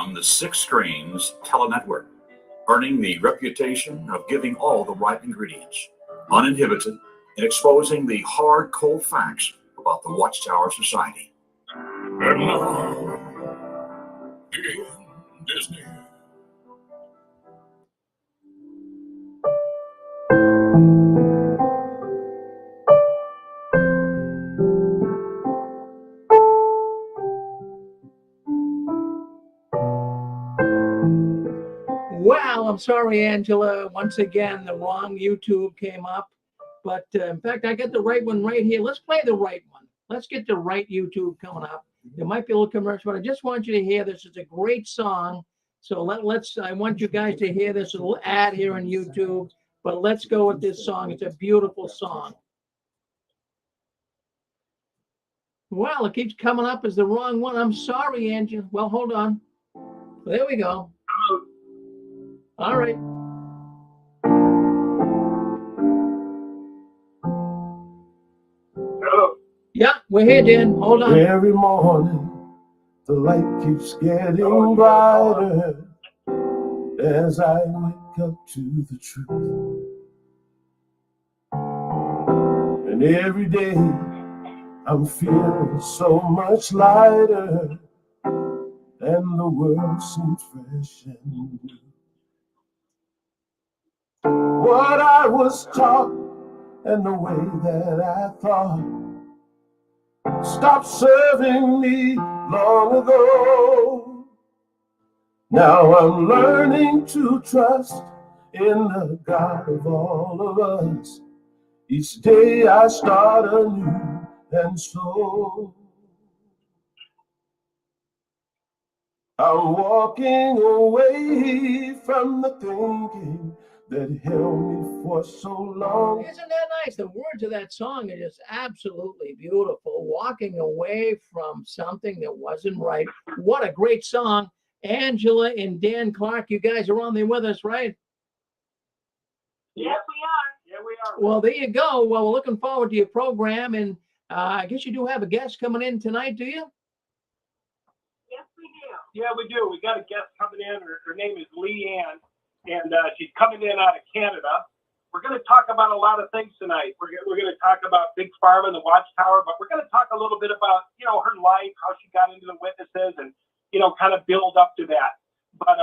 on the Six Screens Telenetwork, earning the reputation of giving all the right ingredients, uninhibited, and exposing the hard, cold facts about the Watchtower Society. And now, in Disney. Wow, I'm sorry, Angela. Once again, the wrong YouTube came up. But in fact, I got the right one right here. Let's play the right one. Let's get the right YouTube coming up. There might be a little commercial, but I just want you to hear this. It's a great song. So I want you guys to hear this little ad here on YouTube. But let's go with this song. It's a beautiful song. Well, it keeps coming up as the wrong one. I'm sorry, Angela. Well, hold on. There we go. All right. Hello. Yeah, we're here, Dan. Hold on. Every morning, the light keeps getting brighter as I wake up to the truth. And every day, I'm feeling so much lighter, and the world seems fresh and new. What I was taught and the way that I thought stopped serving me long ago. Now I'm learning to trust in the God of all of us. Each day I start anew, and so I'm walking away from the thinking that held me for so long. Isn't that nice? The words of that song are just absolutely beautiful. Walking away from something that wasn't right. What a great song. Angela and Dan Clark, you guys are on there with us, right? Yes, we are. Yeah, we are. Well, there you go. Well, we're looking forward to your program. And I guess you do have a guest coming in tonight, do you? Yes, we do. Yeah, we do. We got a guest coming in. Her name is Leanne, and she's coming in out of Canada. We're going to talk about a lot of things tonight. We're going to talk about Big Pharma and the Watchtower, but we're going to talk a little bit about, her life, how she got into the witnesses, and, kind of build up to that. But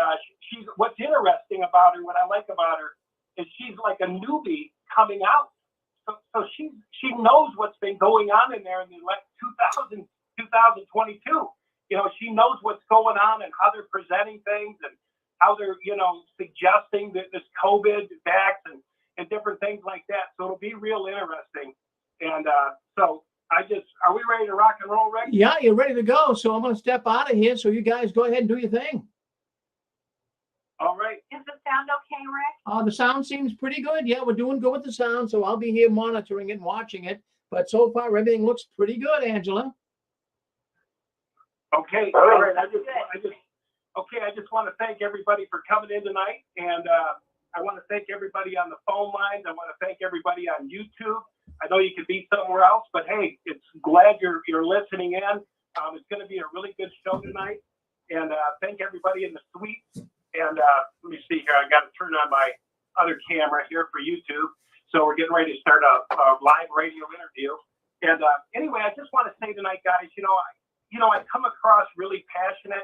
she's what's interesting about her, what I like about her, is she's like a newbie coming out. So she knows what's been going on in there in the 2022. She knows what's going on and how they're presenting things and how they're, suggesting that this COVID vax and different things like that. So it'll be real interesting. And are we ready to rock and roll, Rick? Yeah, you're ready to go. So I'm going to step out of here. So you guys go ahead and do your thing. All right. Is the sound okay, Rick? The sound seems pretty good. Yeah, we're doing good with the sound. So I'll be here monitoring it and watching it. But so far, everything looks pretty good, Angela. Okay. All right. I just want to thank everybody for coming in tonight. And I want to thank everybody on the phone lines. I want to thank everybody on YouTube. I know you could be somewhere else, but hey, it's glad you're listening in. It's going to be a really good show tonight. And thank everybody in the suite. And let me see here. I got to turn on my other camera here for YouTube. So we're getting ready to start a live radio interview. And anyway, I just want to say tonight, guys, I come across really passionate.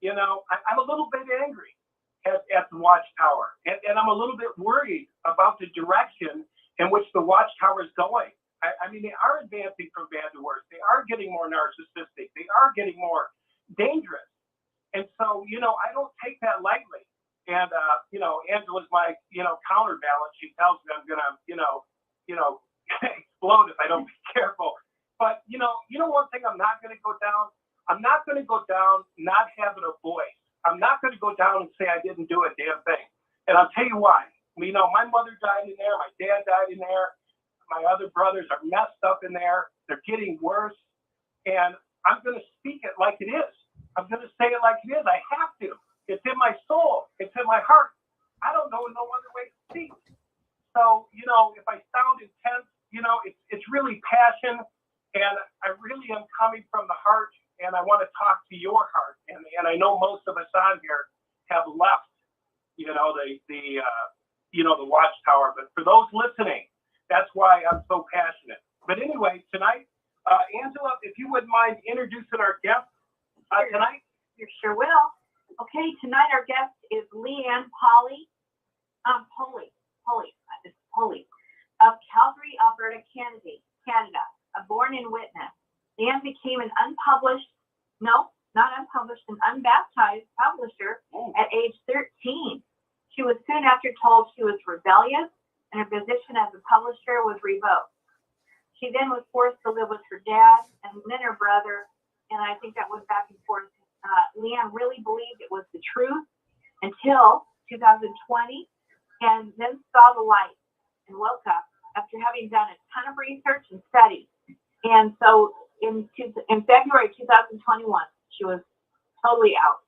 I'm a little bit angry at the Watchtower. And I'm a little bit worried about the direction in which the Watchtower is going. I mean, they are advancing from bad to worse. They are getting more narcissistic. They are getting more dangerous. And so, I don't take that lightly. And, Angela's my, counterbalance. She tells me I'm going to, explode if I don't be careful. But, one thing I'm not going to go down. I'm not going to go down not having a voice. I'm not going to go down and say I didn't do a damn thing. And I'll tell you why. My mother died in there. My dad died in there. My other brothers are messed up in there. They're getting worse. And I'm going to speak it like it is. I'm going to say it like it is. I have to. It's in my soul. It's in my heart. I don't know no other way to speak. So, if I sound intense, it's really passion. And I really am coming from the heart. and I want to talk to your heart. And I know most of us on here have left, the Watchtower. But for those listening, that's why I'm so passionate. But anyway, tonight, Angela, if you wouldn't mind introducing our guest tonight. You sure will. Okay, tonight our guest is Leanne Polly of Calgary, Alberta, Canada, a born-in witness. Leanne became an unbaptized publisher at age 13. She was soon after told she was rebellious and her position as a publisher was revoked. She then was forced to live with her dad and then her brother, and I think that went back and forth. Leanne really believed it was the truth until 2020, and then saw the light and woke up after having done a ton of research and study. And so in February 2021, she was totally out.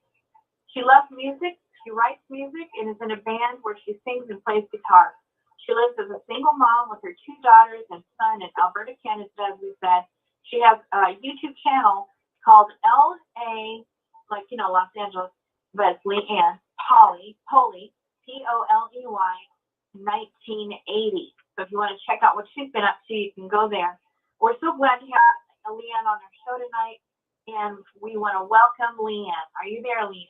She loves music. She writes music and is in a band where she sings and plays guitar. She lives as a single mom with her 2 daughters and son in Alberta, Canada, as we said. She has a YouTube channel called LA, like, Los Angeles, but it's Leanne Polly, Poley, P-O-L-E-Y, 1980. So if you want to check out what she's been up to, you can go there. We're so glad to have Leanne on our show tonight, and we want to welcome Leanne. Are you there, Leanne?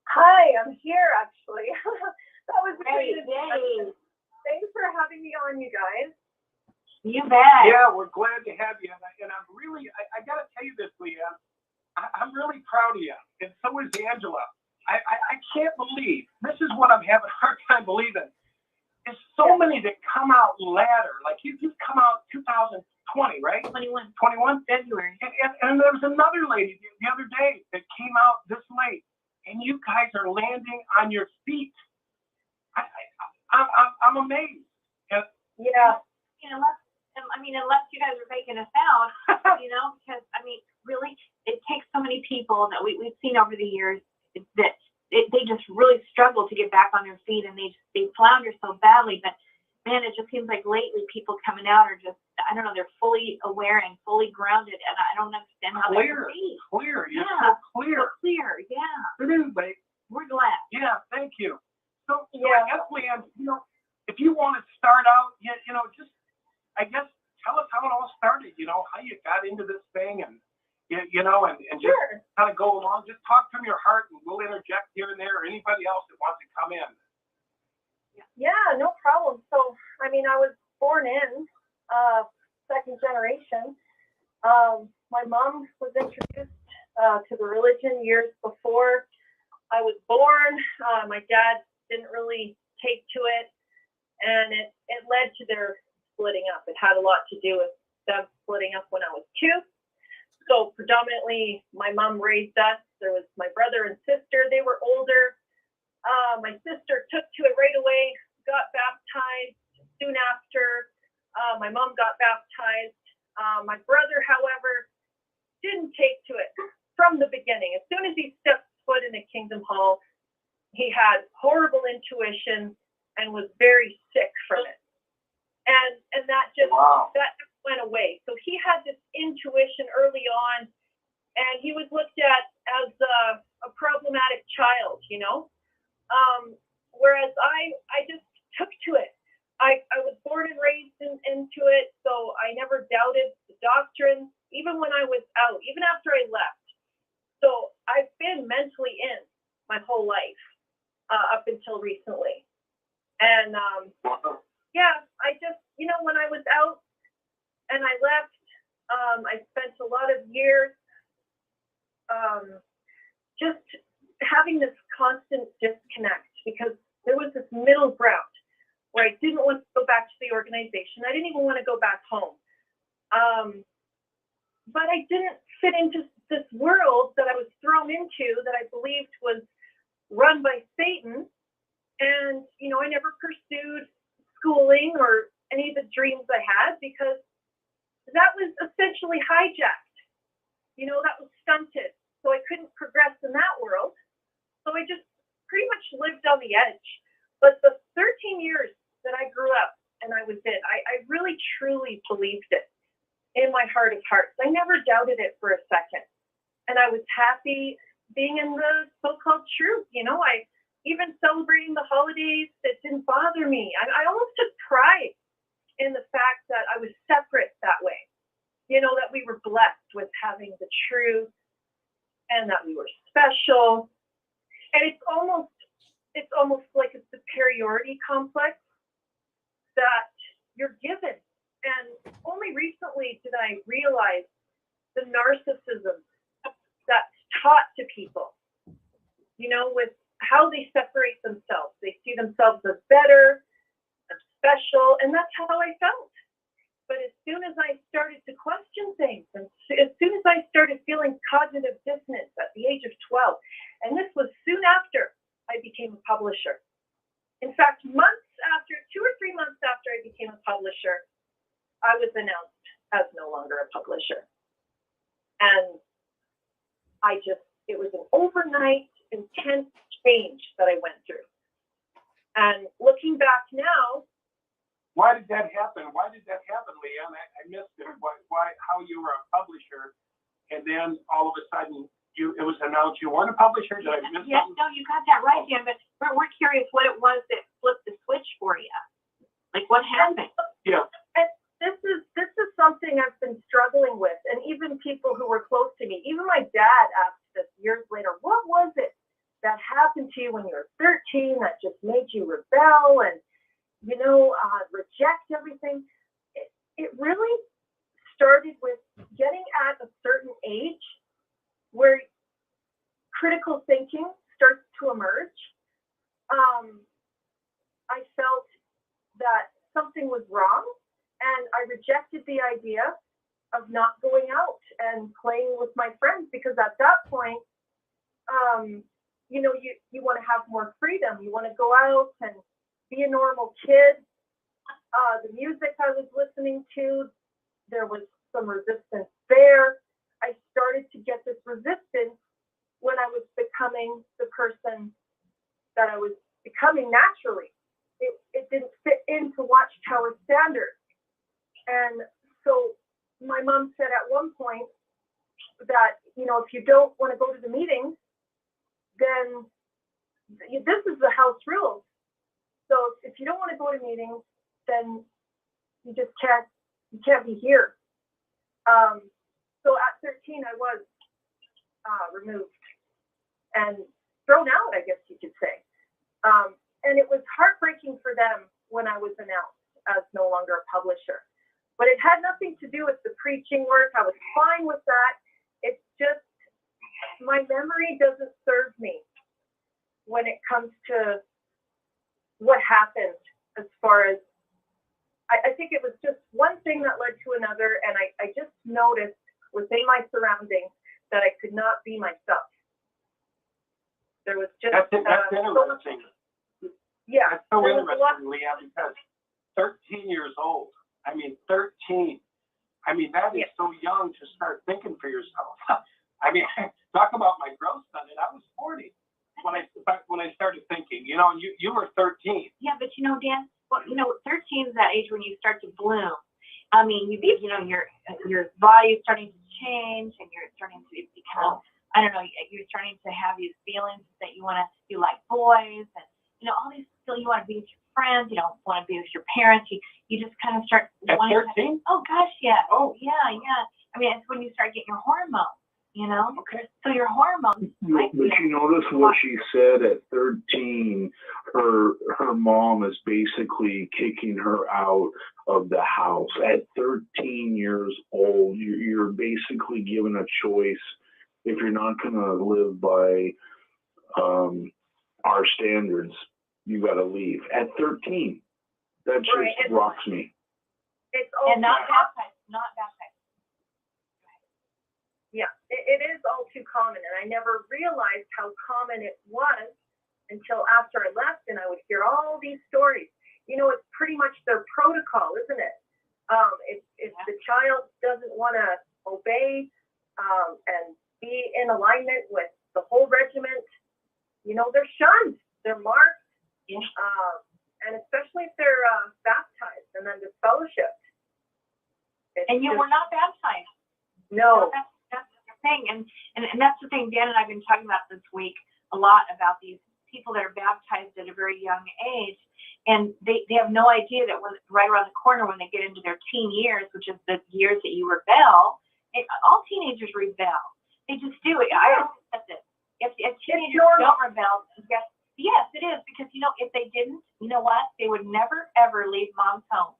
Hi, I'm here actually. That was Great. great. Thanks for having me on, you guys. You bet. Yeah, we're glad to have you. And I'm really, I got to tell you this, Leanne. I'm really proud of you. And so is Angela. I can't believe, this is what I'm having a hard time believing. There's so many that come out later. Like you've come out 2020, right? 21. 21? February. And there was another lady the other day that came out this late. And you guys are landing on your feet. I'm amazed. Yeah. Unless you guys are making a sound, because really, it takes so many people that we've seen over the years that they just really struggle to get back on their feet, and they flounder so badly. But man, it just seems like lately people coming out are just, I don't know, they're fully aware and fully grounded, and I don't understand how they can be. Clear. You're Yeah. so clear. So clear, yeah. But anyway, We're glad. yeah, thank you. So Yeah. I guess, Leanne, if you want to start out, just, I guess, tell us how it all started, how you got into this thing and just Sure. kind of go along. Just talk from your heart, and we'll interject here and there, or anybody else that wants to come in. Yeah, no problem. So, I was born in second generation. My mom was introduced to the religion years before I was born. My dad didn't really take to it, and it led to their splitting up. It had a lot to do with them splitting up when I was 2. So predominantly, my mom raised us. There was my brother and sister. They were older. My sister took to it right away, got baptized soon after. My mom got baptized. My brother, however, didn't take to it from the beginning. As soon as he stepped foot in a Kingdom Hall, he had horrible intuition and was very sick from it. And that just that went away. So he had this intuition early on, and he was looked at as a problematic child, whereas I just took to it. I was born and raised into it, so I never doubted the doctrine, even when I was out, even after I left. So I've been mentally in my whole life up until recently. And I just, when I was out and I left, I spent a lot of years just having this constant disconnect, because there was this middle ground where I didn't want to go back to the organization. I didn't even want to go back home. But I didn't fit into this world that I was thrown into that I believed was run by Satan. And, I never pursued schooling or any of the dreams I had, because that was essentially hijacked. That was stunted. So I couldn't progress in that world. So I just pretty much lived on the edge. But the 13 years that I grew up and I was in, I really truly believed it. in my heart of hearts. I never doubted it for a second. And I was happy being in the so-called truth. You know, I even celebrating the holidays, that didn't bother me. I almost took pride in the fact that I was separate that way. You know, that we were blessed with having the truth and that we were special. And it's almost like a superiority complex that you're given. And only recently did I realize the narcissism that's taught to people, you know, with how they separate themselves. They see themselves as better, as special, and that's how I felt. But as soon as I started to question things, and as soon as I started feeling cognitive dissonance at the age of 12, and this was soon after I became a publisher. In fact, 2 or 3 months after I became a publisher, I was announced as no longer a publisher. And it was an overnight, intense change that I went through. And looking back now, Why did that happen? Leanne? I missed it. How you were a publisher, and then all of a sudden it was announced you weren't a publisher? Did I miss Yes, something? no, you got that right, Dan, but we're curious what it was that flipped the switch for you. Like, what happened? Yeah. and this is something I've been struggling with, and even people who were close to me, even my dad asked this years later, what was it that happened to you when you were 13 that just made you rebel and, you know, reject everything? It really started with getting at a certain age where critical thinking starts to emerge. I felt that something was wrong, and I rejected the idea of not going out and playing with my friends, because at that point, you know, you want to have more freedom. You want to go out and be a normal kid. The music I was listening to, there was some resistance there. I started to get this resistance when I was becoming the person that I was becoming naturally. It didn't fit into Watchtower standards. And so my mom said at one point that, you know, if you don't want to go to the meetings, then this is the house rules. So if you don't want to go to meetings, then you just can't be here. So at 13, I was removed and thrown out, I guess you could say. And it was heartbreaking for them when I was announced as no longer a publisher. But it had nothing to do with the preaching work. I was fine with that. It's just my memory doesn't serve me when it comes to what happened, as far as I think it was just one thing that led to another, and I just noticed within my surroundings that I could not be myself. There was just That's so much, interesting. yeah. That's so there was a lot- interesting, Leanne, because 13 years old. I mean, 13. I mean, that is Yeah. so young to start thinking for yourself. I mean, talk about my growth son, and I was 40 when I started thinking. You know, and you were 13. Yeah, but you know, Dan, well, you know, 13 is that age when you start to bloom. I mean, you know, your body's starting to change, and you're starting to become, I don't know, you're starting to have these feelings that you like boys, and you know, all these feel you want to be with your friends, you don't want to be with your parents. You just kind of start At wanting 13? oh gosh, yeah. Oh. Yeah. I mean, it's when you start getting your hormones, you know? Okay. So your hormones might be But you notice what she said at 13, her mom is basically kicking her out of the house. At 13 years old, you're basically given a choice. If you're not going to live by our standards, you got to leave. At 13, that just Right. rocks me. It's all and not baptized. Yeah, it is all too common, and I never realized how common it was until after I left, and I would hear all these stories. You know, it's pretty much their protocol, isn't it? If the child doesn't want to obey and be in alignment with the whole regiment, you know, they're shunned, they're marked, Yeah. and especially if they're baptized and then disfellowshipped. And you were not baptized. No. That's the thing. And that's the thing Dan and I've been talking about this week a lot, about these people that are baptized at a very young age. And they have no idea that when right around the corner, when they get into their teen years, which is the years that you rebel, all teenagers rebel. They just do it. I always said this. If teenagers don't rebel, yes, it is. Because, if they didn't, you know what? They would never, ever leave mom's home.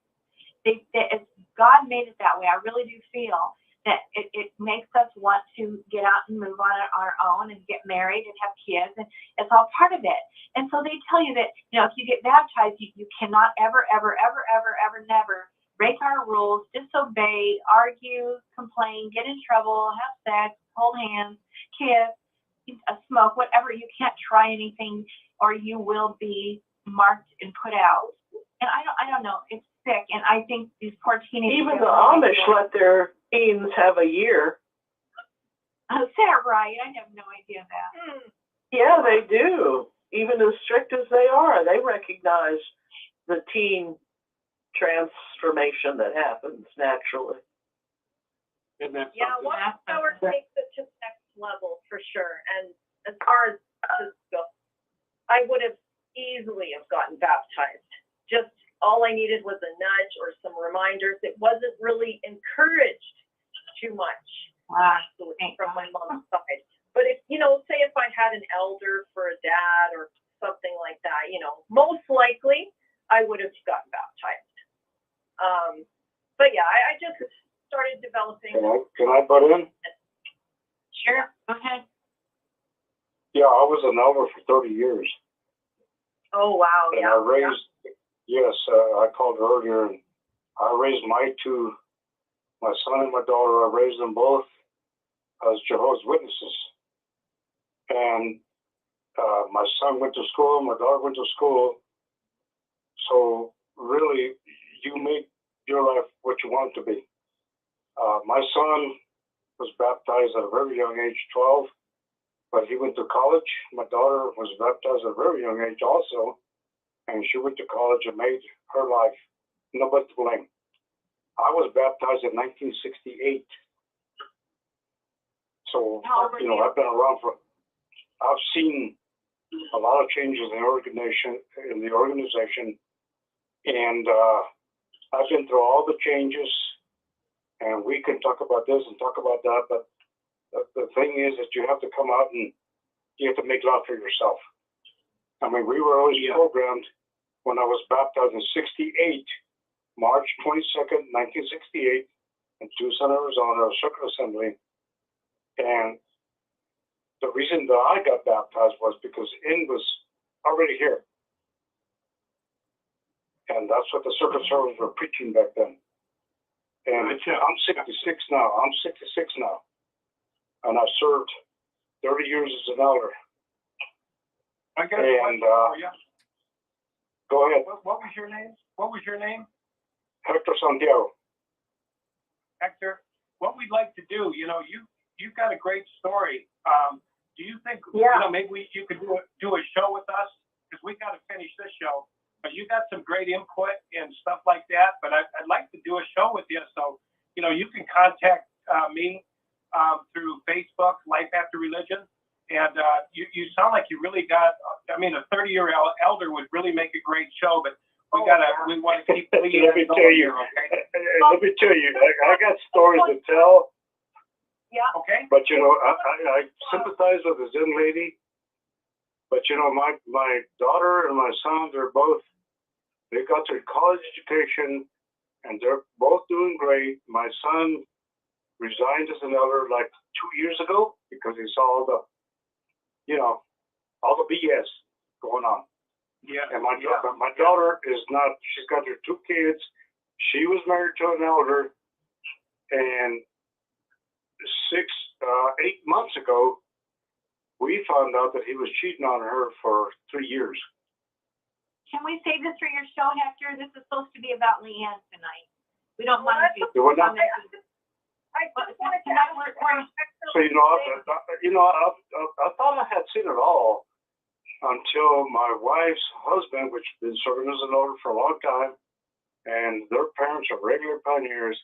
God made it that way. I really do feel that it makes us want to get out and move on our own and get married and have kids, and it's all part of it. And so they tell you that, if you get baptized, you cannot ever, ever, ever, ever, ever, never break our rules, disobey, argue, complain, get in trouble, have sex, hold hands, kiss, smoke, whatever. You can't try anything, or you will be marked and put out. And I don't know. It's sick. And I think these poor teenagers. Even the Amish let their teens have a year. Is that right? I have no idea that. Yeah, they do. Even as strict as they are, they recognize the teen transformation that happens naturally. Yeah, Watchtower takes it to the next level for sure. And as far as just go, I would have easily have gotten baptized. Just all I needed was a nudge or some reminders. It wasn't really encouraged too much from my mom's side. But if, say if I had an elder for a dad or something like that, most likely I would have gotten baptized. But yeah, I just started developing. Can I butt in? Sure. Go ahead. Yeah, I was an elder for 30 years. Oh, wow. And Yeah. I raised, I called earlier, and I raised my son and my daughter, I raised them both as Jehovah's Witnesses. And my son went to school, my daughter went to school. So really, you make your life what you want it to be. My son was baptized at a very young age, 12, but he went to college. My daughter was baptized at a very young age also, and she went to college and made her life nobody to blame. I was baptized in 1968. So, How old were you? I've been around I've seen a lot of changes in the organization, and I've been through all the changes, and we can talk about this and talk about that, but the thing is that you have to come out and you have to make love for yourself. I mean, we were always programmed when I was baptized in 68, March 22nd, 1968, in Tucson, Arizona, Circuit Assembly. And the reason that I got baptized was because In was already here. And that's what the circuit servers were preaching back then. And I'm 66 now. And I served 30 years as an elder. I got a question for you. Go ahead. What was your name? Hector Santiago. Hector, what we'd like to do, you've got a great story. Do you think, maybe you could do a show with us? Because we got to finish this show. But you got some great input and stuff like that. But I'd like to do a show with you. So, you can contact me through Facebook, Life After Religion. And you sound like you really got, a 30-year elder would really make a great show. But we want to keep leading. Let me tell you, I got stories to tell. Yeah. Okay. But I sympathize with this young lady. But my daughter and my son, they got their college education, and they're both doing great. My son resigned as an elder like 2 years ago because he saw all the BS going on. Yeah. And my daughter is not. She's got her 2 kids. She was married to an elder, and 8 months ago, we found out that he was cheating on her for 3 years. Can we save this for your show, Hector? This is supposed to be about Leanne tonight. We don't want to be. They were not- I just wanted to Tonight ask So I thought I had seen it all until my wife's husband, which has been serving as an elder for a long time, and their parents are regular pioneers,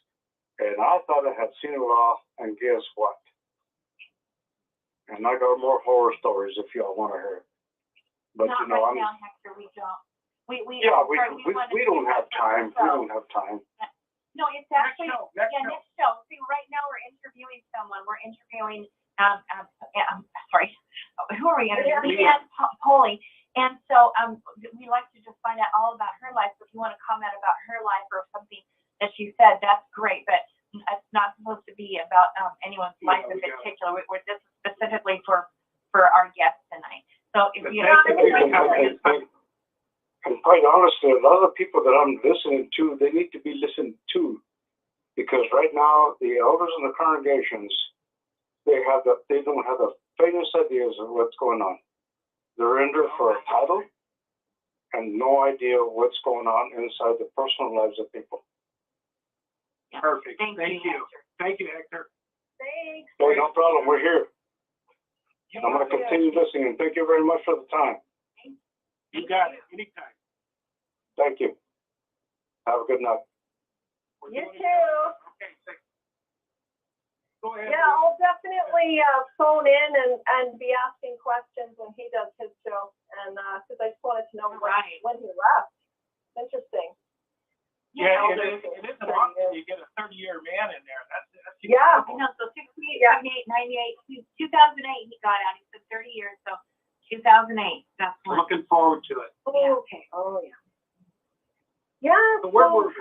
And I thought I had seen it all, and guess what? And I got more horror stories if y'all want to hear it. But Not you know, right I'm now, Hector, we don't. We yeah, sorry, we don't have time. We don't have time. No, it's Next actually, show, next show. next show. See, right now we're interviewing someone. We're interviewing, sorry, who are we interviewing? Leanne Poley. And so, we like to just find out all about her life. So if you want to comment about her life or something that she said, that's great. But it's not supposed to be about anyone's life in particular. We're just specifically for our guests tonight. So if you And quite honestly, a lot of people that I'm listening to, they need to be listened to, because right now the elders in the congregations, they don't have the faintest ideas of what's going on. They're in there for a title and no idea what's going on inside the personal lives of people. Perfect. Thank you, Hector. Thank you, Hector. Thanks. Hey, no problem. We're here. You I'm going to continue listening, and thank you very much for the time. You got it. Anytime. Thank you. Have a good night. We're You doing it. too. Okay, thanks. Go ahead. Yeah, I'll definitely phone in and be asking questions when he does his show. And because I just wanted to know when he left. Interesting. Yeah, it isn't often you get a 30-year man in there. That's Yeah. I know, so 68, 98, 2008, 2008 he got out. He said 30 years, so 2008. That's I'm when. looking forward to it. Oh, okay. Oh, yeah. Yeah. So where were we?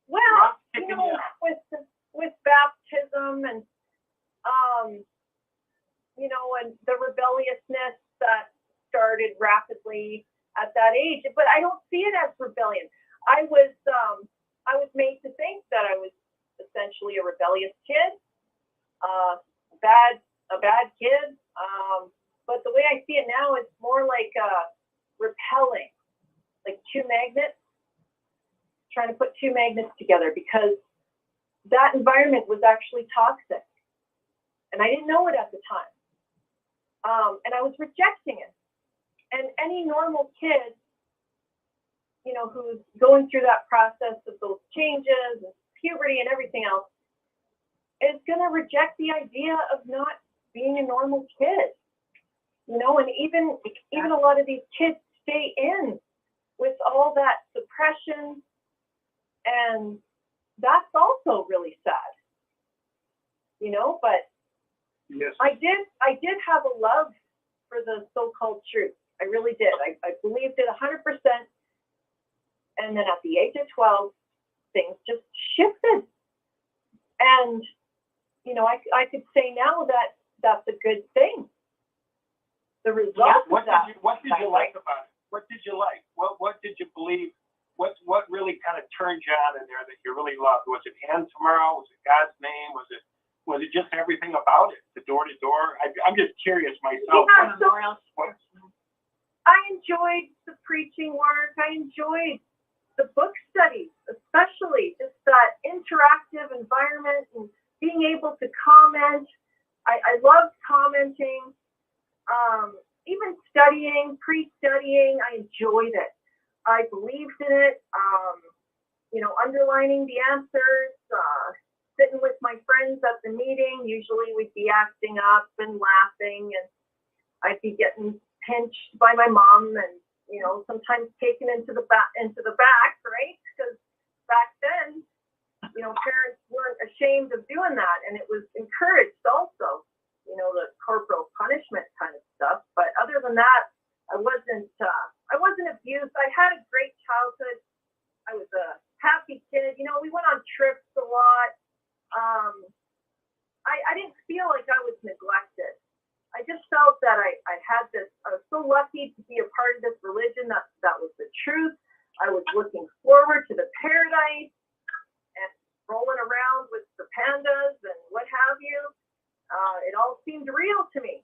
Well, Kicking you know, you out. with baptism and you know, and the rebelliousness that started rapidly at that age. But I don't see it as rebellion. I was made to think that I was essentially a rebellious kid, a bad kid. But the way I see it now, it's more like repelling, like two magnets, trying to put two magnets together, because that environment was actually toxic. And I didn't know it at the time. And I was rejecting it. And any normal kid, you know, who's going through that process of those changes and puberty and everything else, is going to reject the idea of not being a normal kid. You know, and even a lot of these kids stay in with all that suppression, and that's also really sad. You know, but Yes. I did have a love for the so-called truth. I really did. I believed it 100%. And then at the age of 12, things just shifted. And, you know, I could say now that that's a good thing. The result of that. What did you like about it? What did you like? What did you believe? What really kind of turned you on in there that you really loved? Was it End Tomorrow? Was it God's Name? Was it just everything about it? The door to door? I'm just curious myself. Yeah, so I enjoyed the preaching work. I enjoyed the book studies, especially just that interactive environment and being able to comment. I loved commenting, even studying, pre-studying. I enjoyed it. I believed in it. You know, underlining the answers, sitting with my friends at the meeting. Usually we'd be acting up and laughing, and I'd be getting pinched by my mom, and you know, sometimes taken into the back, right? Because back then, you know, parents weren't ashamed of doing that, and it was encouraged also. You know, the corporal punishment kind of stuff. But other than that, I wasn't abused. I had a great childhood. I was a happy kid. You know, we went on trips a lot. I didn't feel like I was neglected. I just felt that I had this. I was so lucky to be a part of this religion that was the truth. I was looking forward to the paradise and rolling around with the pandas and what have you. It all seemed real to me,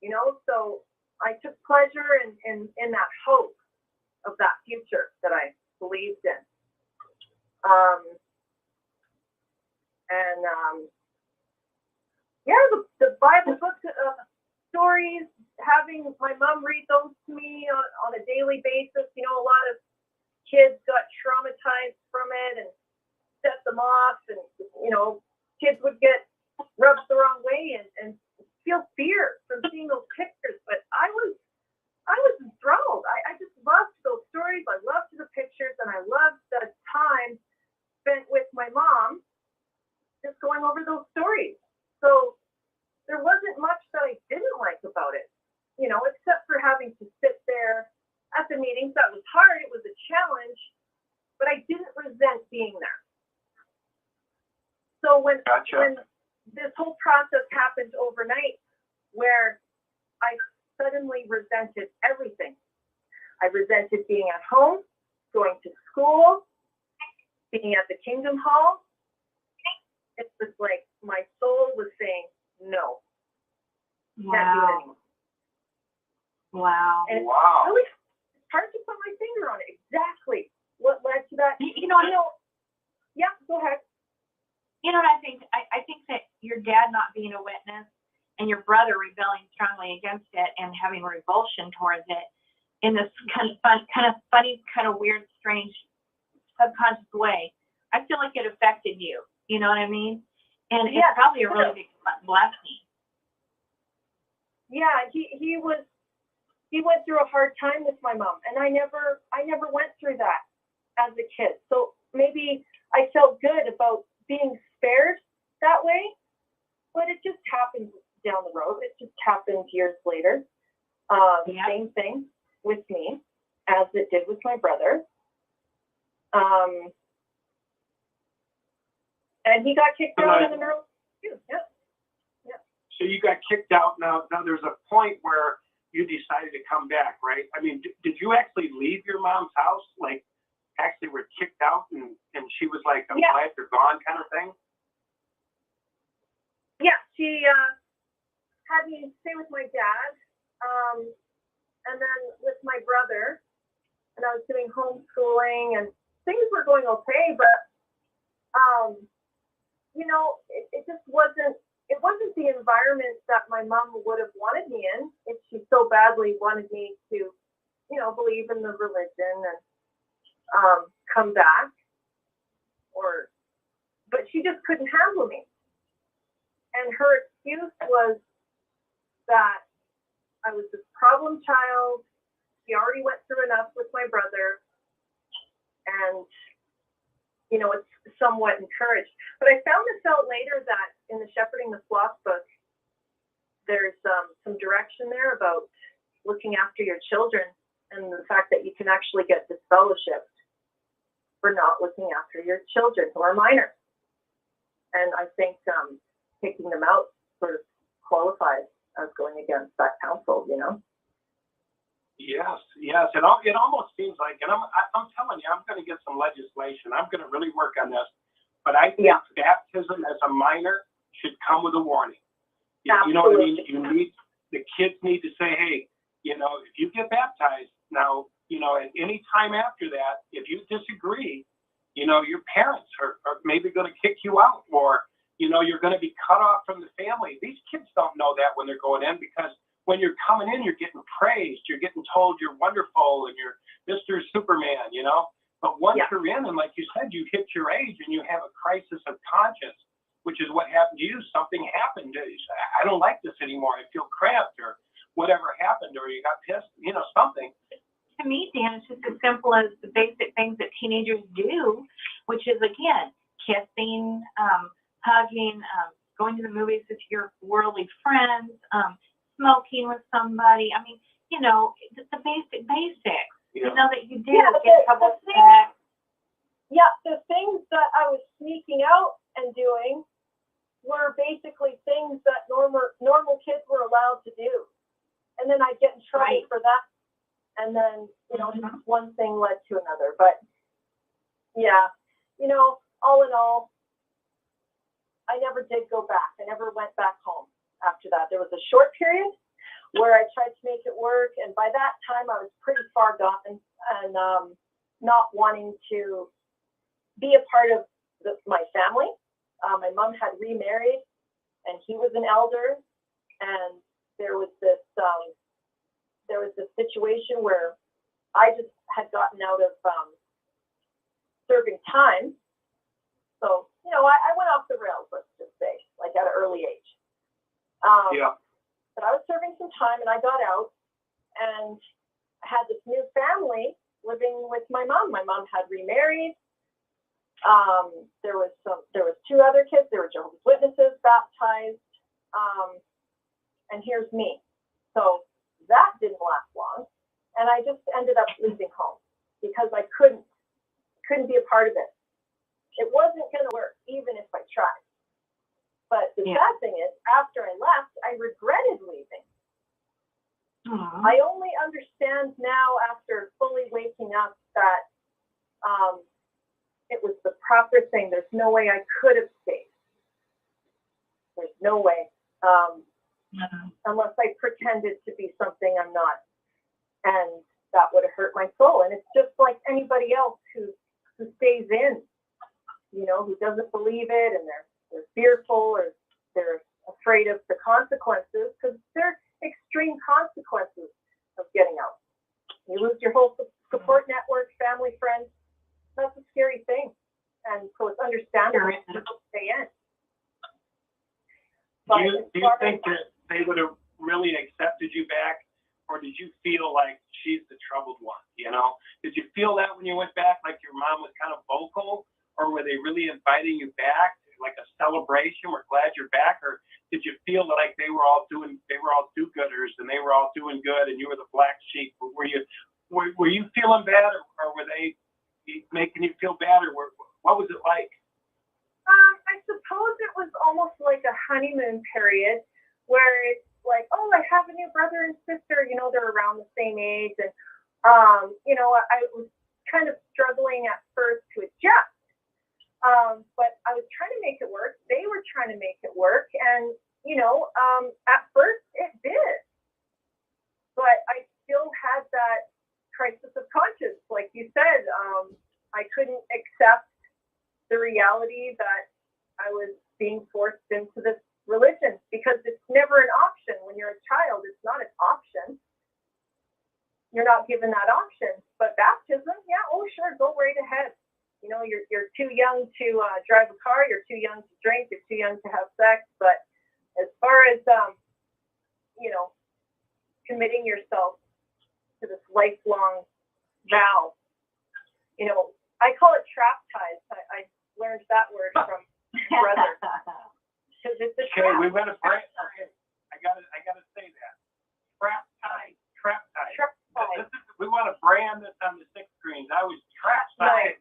you know. So I took pleasure in that hope of that future that I believed in. The Bible book stories, having my mom read those to me on a daily basis. You know, a lot of kids got traumatized from it and set them off meetings. That was hard. It was a challenge, but I didn't resent being there. So when this whole process happened overnight, where I suddenly resented everything. I resented being at home, going to school, being at the Kingdom Hall. It was like my soul was saying, no, can't do it Wow. anymore. Wow. And Wow. it's really hard to put my finger on it. Exactly what led to that. You know, Yeah, go ahead. You know what I think? I think that your dad not being a witness and your brother rebelling strongly against it and having revulsion towards it in this kind of funny, kind of weird, strange, subconscious way, I feel like it affected you. You know what I mean? And it's Yeah, probably a it really big blessing. Yeah, he went through a hard time with my mom, and I never went through that as a kid. So maybe I felt good about being spared that way, but it just happened down the road. It just happened years later. Yeah. Same thing with me as it did with my brother. And he got kicked out in the middle too. Yeah. So you got kicked out. Now there's a point where you decided to come back, right? I mean, did you actually leave your mom's house? Like, actually were kicked out and she was like, I'm Yeah. glad you're gone kind of thing? Yeah, she had me stay with my dad, and then with my brother, and I was doing homeschooling, and things were going okay, but you know, it just wasn't the environment that my mom would have wanted me in if she so badly wanted me to, you know, believe in the religion and come back, but she just couldn't handle me. And her excuse was that I was this problem child. She already went through enough with my brother, and you know, it's somewhat encouraged. But I found this out later that in the Shepherding the Flock book, there's some direction there about looking after your children and the fact that you can actually get disfellowshipped for not looking after your children who are minors. And I think taking them out sort of qualifies as going against that counsel, you know? Yes. It almost seems like, and I'm telling you, I'm going to get some legislation. I'm going to really work on this. But I think baptism as a minor should come with a warning. You know what I mean? The kids need to say, hey, you know, if you get baptized now, you know, at any time after that, if you disagree, you know, your parents are maybe going to kick you out, or, you know, you're going to be cut off from the family. These kids don't know that when they're going in, because when you're coming in, you're getting praised. You're getting told you're wonderful and you're Mr. Superman, you know. But once you're in, and like you said, you hit your age and you have a crisis of conscience, which is what happened to you. Something happened. I don't like this anymore. I feel cramped, or whatever happened, or you got pissed, you know, something. To me, Dan, it's just as simple as the basic things that teenagers do, which is, again, kissing, hugging, going to the movies with your worldly friends, smoking with somebody. I mean, you know, the basics. Yeah. You know that you do Yeah, get trouble with sex. Yeah, the things that I was sneaking out and doing were basically things that normal kids were allowed to do. And then I'd get in trouble for that. And then, you know, just one thing led to another. But yeah, you know, all in all, I never did go back. I never went back home after that. There was a short period where I tried to make it work. And by that time, I was pretty far gone and not wanting to be a part of my family. My mom had remarried, and he was an elder. And there was this situation where I just had gotten out of serving time. So, you know, I went off the rails, let's just say, like at an early age. But I was serving some time, and I got out and had this new family living with my mom. My mom had remarried. There was 2 other kids. They were Jehovah's Witnesses, baptized. And here's me. So that didn't last long. And I just ended up leaving home because I couldn't be a part of it. It wasn't going to work, even if I tried. But the sad thing is, after I left, I regretted leaving. I only understand now, after fully waking up, that it was the proper thing. There's no way I could have stayed. There's no way. Unless I pretended to be something I'm not. And that would have hurt my soul. And it's just like anybody else who stays in, you know, who doesn't believe it, and they're fearful, or they're afraid of the consequences, because they're extreme consequences of getting out. You lose your whole support network, family, friends. That's a scary thing. And so it's understandable to stay in. Do you think that they would have really accepted you back, or did you feel like she's the troubled one? You know, did you feel that when you went back, like your mom was kind of vocal, or were they really inviting you back, like a celebration? We're glad you're back, or did you feel like they were all do-gooders and they were all doing good, and you were the black sheep? Were you feeling bad, or were they making you feel bad, or what was it like? I suppose it was almost like a honeymoon period where it's like, oh, I have a new brother and sister, you know, they're around the same age. And, you know, I was kind of struggling at first to adjust. But I was trying to make it work. They were trying to make it work. And, you know, at first it did. But I still had that crisis of conscience. Like you said, I couldn't accept the reality that I was being forced into this religion, because it's never an option. When you're a child, it's not an option. You're not given that option. But baptism, yeah, oh sure, go right ahead. You know, you're too young to drive a car, you're too young to drink, you're too young to have sex. But as far as you know, committing yourself to this lifelong vow, you know, I call it trap ties. I learned that word from my brother. Because it's a trap. Okay, we've got to break. Okay, I gotta say that. Trap ties. Trap ties. Trap ties. We want to brand this on the 6 screens. I was trap ties.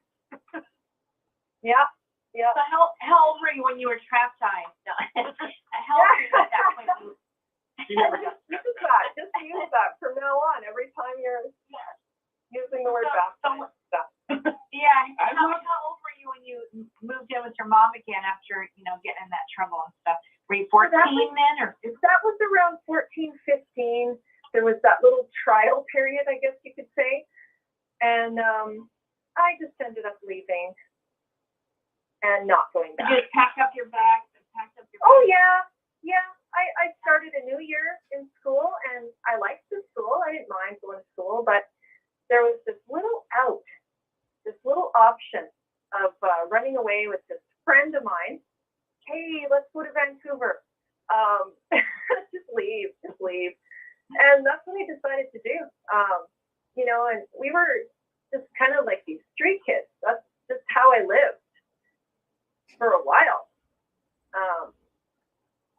Yeah. Yeah. So how old were you when you were trap tied? How old were you at that point? She never got Just use that from now on. Every time you're using the word baptized. Yeah. How old were you when you moved in with your mom again after, you know, getting in that trouble and stuff? Were you 14 then, or? That was around 14, 15. There was that little trial period, I guess you could say. And I just ended up leaving and not going back. You just packed up your bags and packed up your Oh, yeah. Yeah. I started a new year in school, and I liked the school. I didn't mind going to school, but there was this little out, this little option of running away with this friend of mine. Hey, let's go to Vancouver. Just leave. And that's what I decided to do. You know, and we were just kind of like these street kids. That's just how I lived for a while.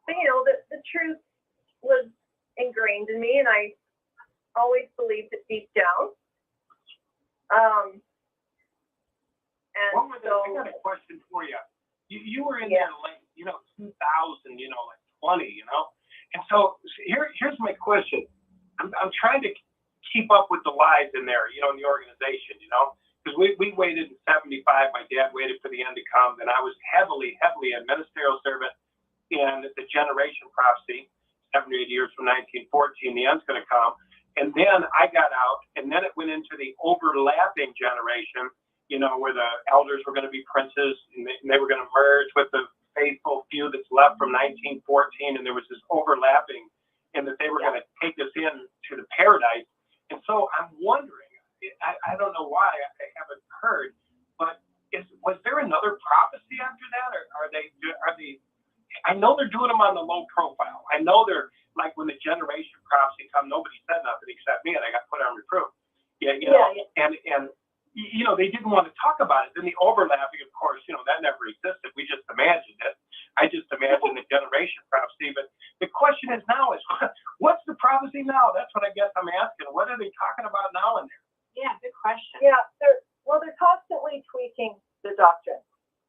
But, you know, the truth was ingrained in me, and I always believed it deep down. And I got a question for you. You were in there late, you know, 2000, you know, like 20, you know. And so here's my question. I'm trying to keep up with the lives in there, you know, in the organization, you know, because we waited in 75. My dad waited for the end to come, and I was heavily a ministerial servant in the generation prophecy. 70 80 years from 1914, the end's going to come. And then I got out, and then it went into the overlapping generation, you know, where the elders were going to be princes, and they were going to merge with the faithful few that's left from 1914, and there was this overlapping, and that they were going to take us in to the paradise. And so I'm wondering, I don't know why I haven't heard, but was there another prophecy after that, or are they? I know they're doing them on the low profile. I know they're like when the generation prophecy come, nobody said nothing except me, and I got put on reproof. Yeah, you know, and you know, they didn't want to talk about it. Then the overlapping, of course, you know, that never existed. We just imagined it. I just imagine the generation prophecy. But the question is now is what's the prophecy now? That's what I guess I'm asking. What are they talking about now in there? Yeah, good question. Yeah, they're constantly tweaking the doctrine,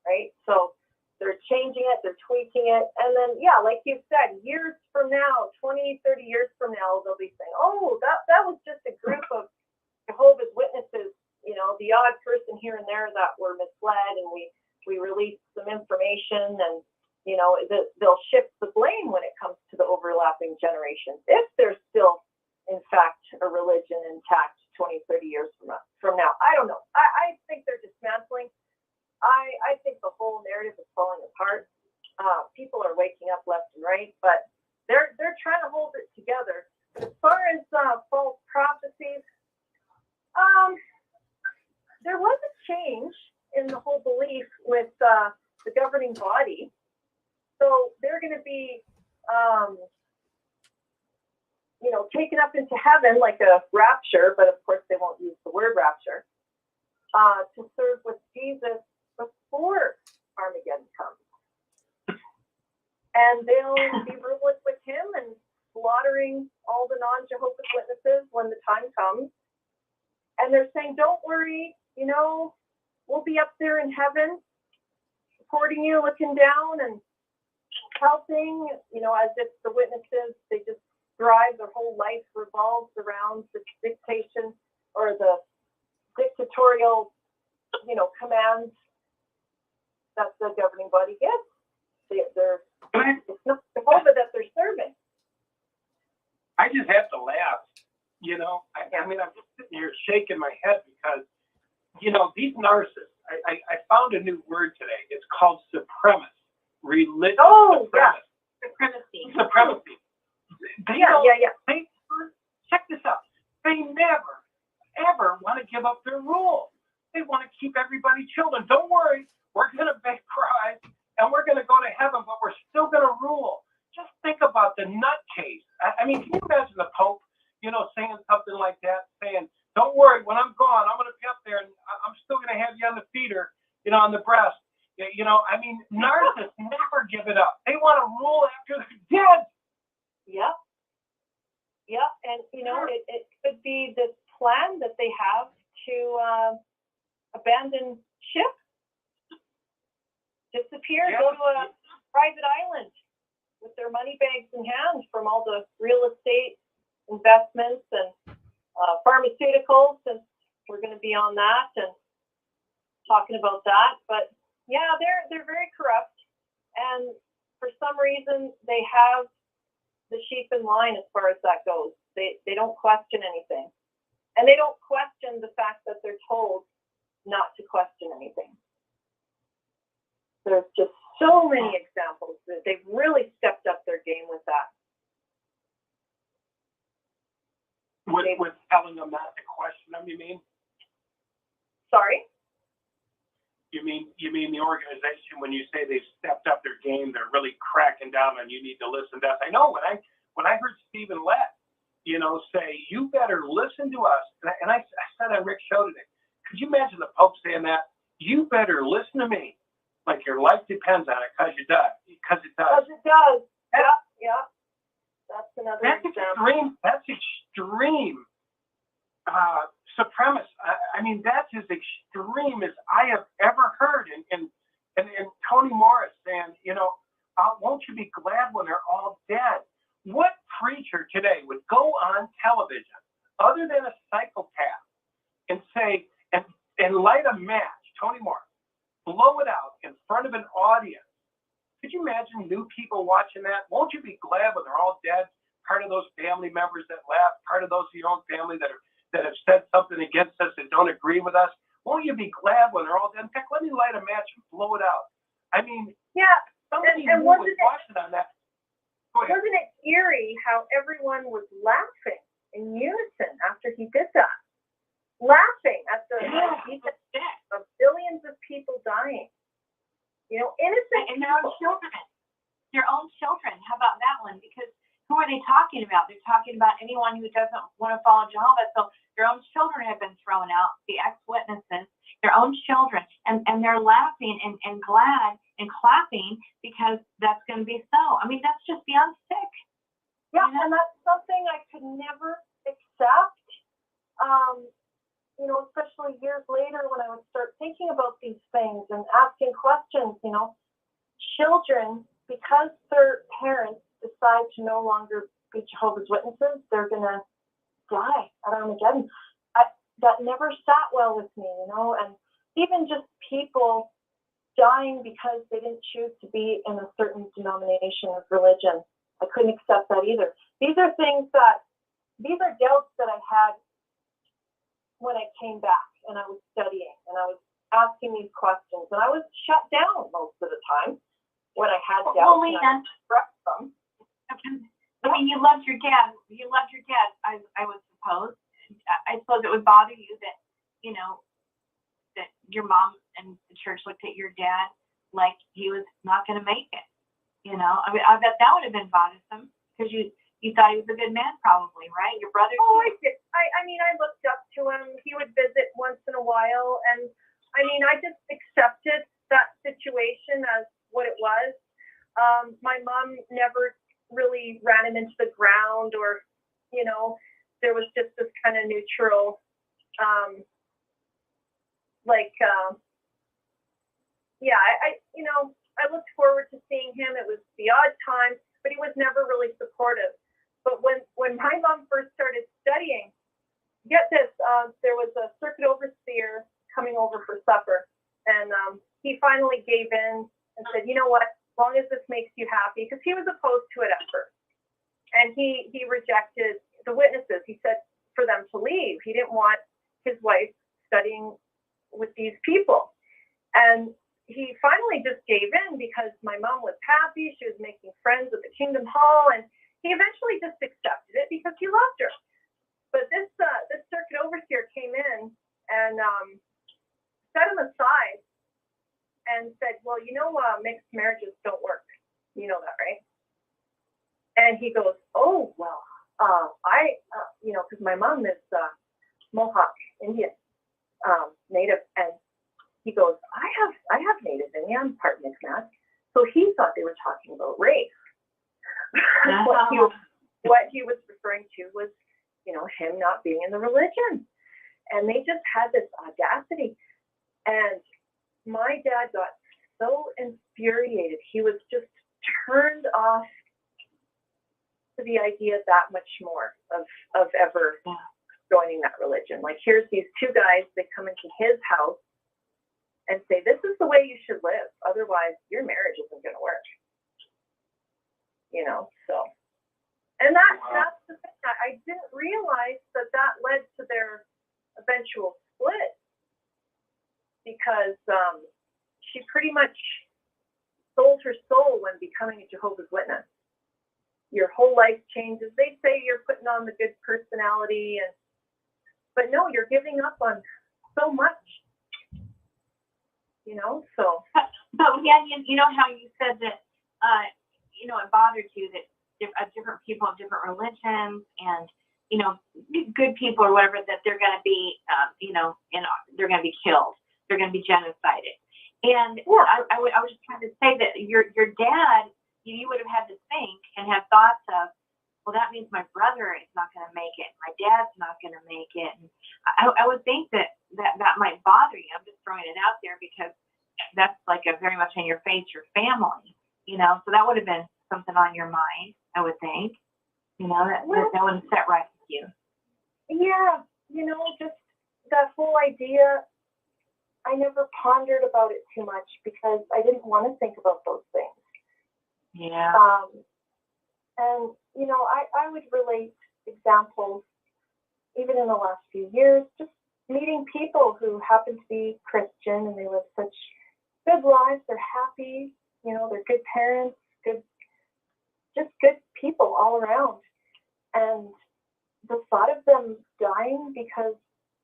right? So they're changing it, they're tweaking it, and then, yeah, like you said, years from now, 20, 30 years from now, they'll be saying, oh, that was just a group of Jehovah's Witnesses, you know, the odd person here and there that were misled, and we released some information, and, you know, they'll shift the blame when it comes to the overlapping generations, if there's still, in fact, a religion intact 20, 30 years from now. I don't know. I think they're dismantling. I think the whole narrative is falling apart. People are waking up left and right, but they're trying to hold it together. As far as false prophecies, there was a change in the whole belief with the governing body. So they're going to be, you know, taken up into heaven like a rapture, but of course they won't use the word rapture, to serve with Jesus before Armageddon comes. And they'll be ruling with him and slaughtering all the non-Jehovah's Witnesses when the time comes. And they're saying, don't worry, you know, we'll be up there in heaven supporting you, looking down and helping, you know, as if the witnesses, they just drive, their whole life revolves around the dictation or the dictatorial, you know, commands that the governing body gets. It's not Jehovah that they're serving. I just have to laugh. You know, I mean, I'm just sitting here shaking my head because, you know, these narcissists, I found a new word today. It's called supremacist. Religious supremacist. Supremacy. Supremacy. They, check this out. They never, ever want to give up their rule. They want to keep everybody children. Don't worry, we're going to beg prize and we're going to go to heaven, but we're still going to rule. Just think about the nutcase. I mean, can you imagine the Pope, you know, saying something like that, saying, don't worry, when I'm gone, I'm going to be up there and I'm still going to have you on the feeder, you know, on the breast. You know, I mean, narcissists never give it up. They want to rule after they're dead. Yep. Yep. And, you know, it could be this plan that they have to abandon ship, disappear, go to a private island with their money bags in hand from all the real estate investments and pharmaceuticals, since we're going to be on that and talking about that. But yeah, they're very corrupt, and for some reason they have the sheep in line as far as that goes. They don't question anything, and they don't question the fact that they're told not to question anything. There's just so many examples that they've really stepped up their game with that. With telling them not to question them, you mean? Sorry? You mean the organization, when you say they've stepped up their game, they're really cracking down on you need to listen to us. I know when I heard Stephen Lett, you know, say, you better listen to us. And I said on Rick's show today, could you imagine the Pope saying that? You better listen to me. Like your life depends on it, because it does. Because it does. Because it does. Yeah. That's another example. That's extreme supremacist. I mean, that's as extreme as I have ever heard. And Tony Morris saying, you know, won't you be glad when they're all dead? What preacher today would go on television, other than a psychopath, and say, and light a match, Tony Morris, blow it out in front of an audience? Could you imagine new people watching that? Won't you be glad when they're all dead? Part of those family members that left, part of those of your own family that have said something against us and don't agree with us. Won't you be glad when they're all dead? In fact, let me light a match and blow it out. I mean, yeah. Somebody who was watching on that. Wasn't it eerie how everyone was laughing in unison after he did that? Laughing at the idea of billions of people dying. You know, innocent and their own children. Their own children. How about that one? Because who are they talking about? They're talking about anyone who doesn't want to follow Jehovah. So their own children have been thrown out, the ex-witnesses, their own children, and they're laughing and glad and clapping because that's going to be so. I mean, that's just beyond sick. Yeah, You know? and that's something I could never accept. You know, especially years later when I would start thinking about these things and asking questions, you know, children, because their parents decide to no longer be Jehovah's Witnesses, they're going to die at Armageddon. That never sat well with me, you know, and even just people dying because they didn't choose to be in a certain denomination of religion. I couldn't accept that either. These are doubts that I had when I came back and I was studying and I was asking these questions, and I was shut down most of the time when I had doubts. Well, and I Leanne, expressed them. I mean, you loved your dad. You loved your dad, I would suppose. I suppose it would bother you that, you know, that your mom and the church looked at your dad like he was not going to make it. You know, I mean, I bet that would have been bothersome because you thought he was a good man, probably, right? Your brother. Oh, I did. I mean, I looked up to him. He would visit once in a while, and I mean, I just accepted that situation as what it was. My mom never really ran him into the ground, or, you know, there was just this kind of neutral, yeah, you know, I looked forward to seeing him. It was the odd time, but he was never really supportive. But when my mom first started studying, get this, there was a circuit overseer coming over for supper, and he finally gave in and said, you know what, as long as this makes you happy, because he was opposed to it at first. And he rejected the witnesses. He said for them to leave. He didn't want his wife studying with these people. And he finally just gave in because my mom was happy. She was making friends at the Kingdom Hall, and he eventually just accepted it because he loved her. But this circuit overseer came in and set him aside and said, well, you know, mixed marriages don't work. You know that, right? And he goes, oh, well, you know, because my mom is Mohawk Indian, Native, and he goes, I have Native in me. I'm part Mi'kmaq. So he thought they were talking about race. What he was referring to was, you know, him not being in the religion. And they just had this audacity. And my dad got so infuriated. He was just turned off to the idea that much more of ever joining that religion. Like, here's these two guys that come into his house and say, this is the way you should live. Otherwise, your marriage isn't going to work. You know, so. And that's the thing. I didn't realize that led to their eventual split, because she pretty much sold her soul when becoming a Jehovah's Witness. Your whole life changes. They say you're putting on the good personality, but no, you're giving up on so much. You know, so. But yeah, you know how you said that, you know, it bothered you that different people of different religions and, you know, good people or whatever, that they're going to be, you know, they're going to be killed. They're going to be genocided. And yeah. I was just trying to say that your dad, you would have had to think and have thoughts of, well, that means my brother is not going to make it. My dad's not going to make it. And I would think that might bother you. I'm just throwing it out there because that's like a very much in your face, your family, you know, so that would have been something on your mind, I would think, you know, that wouldn't set right with you. Yeah. You know, just that whole idea, I never pondered about it too much because I didn't want to think about those things. Yeah. And, you know, I would relate examples, even in the last few years, just meeting people who happen to be Christian and they live such good lives. They're happy, you know, they're good parents, just good people all around. And the thought of them dying because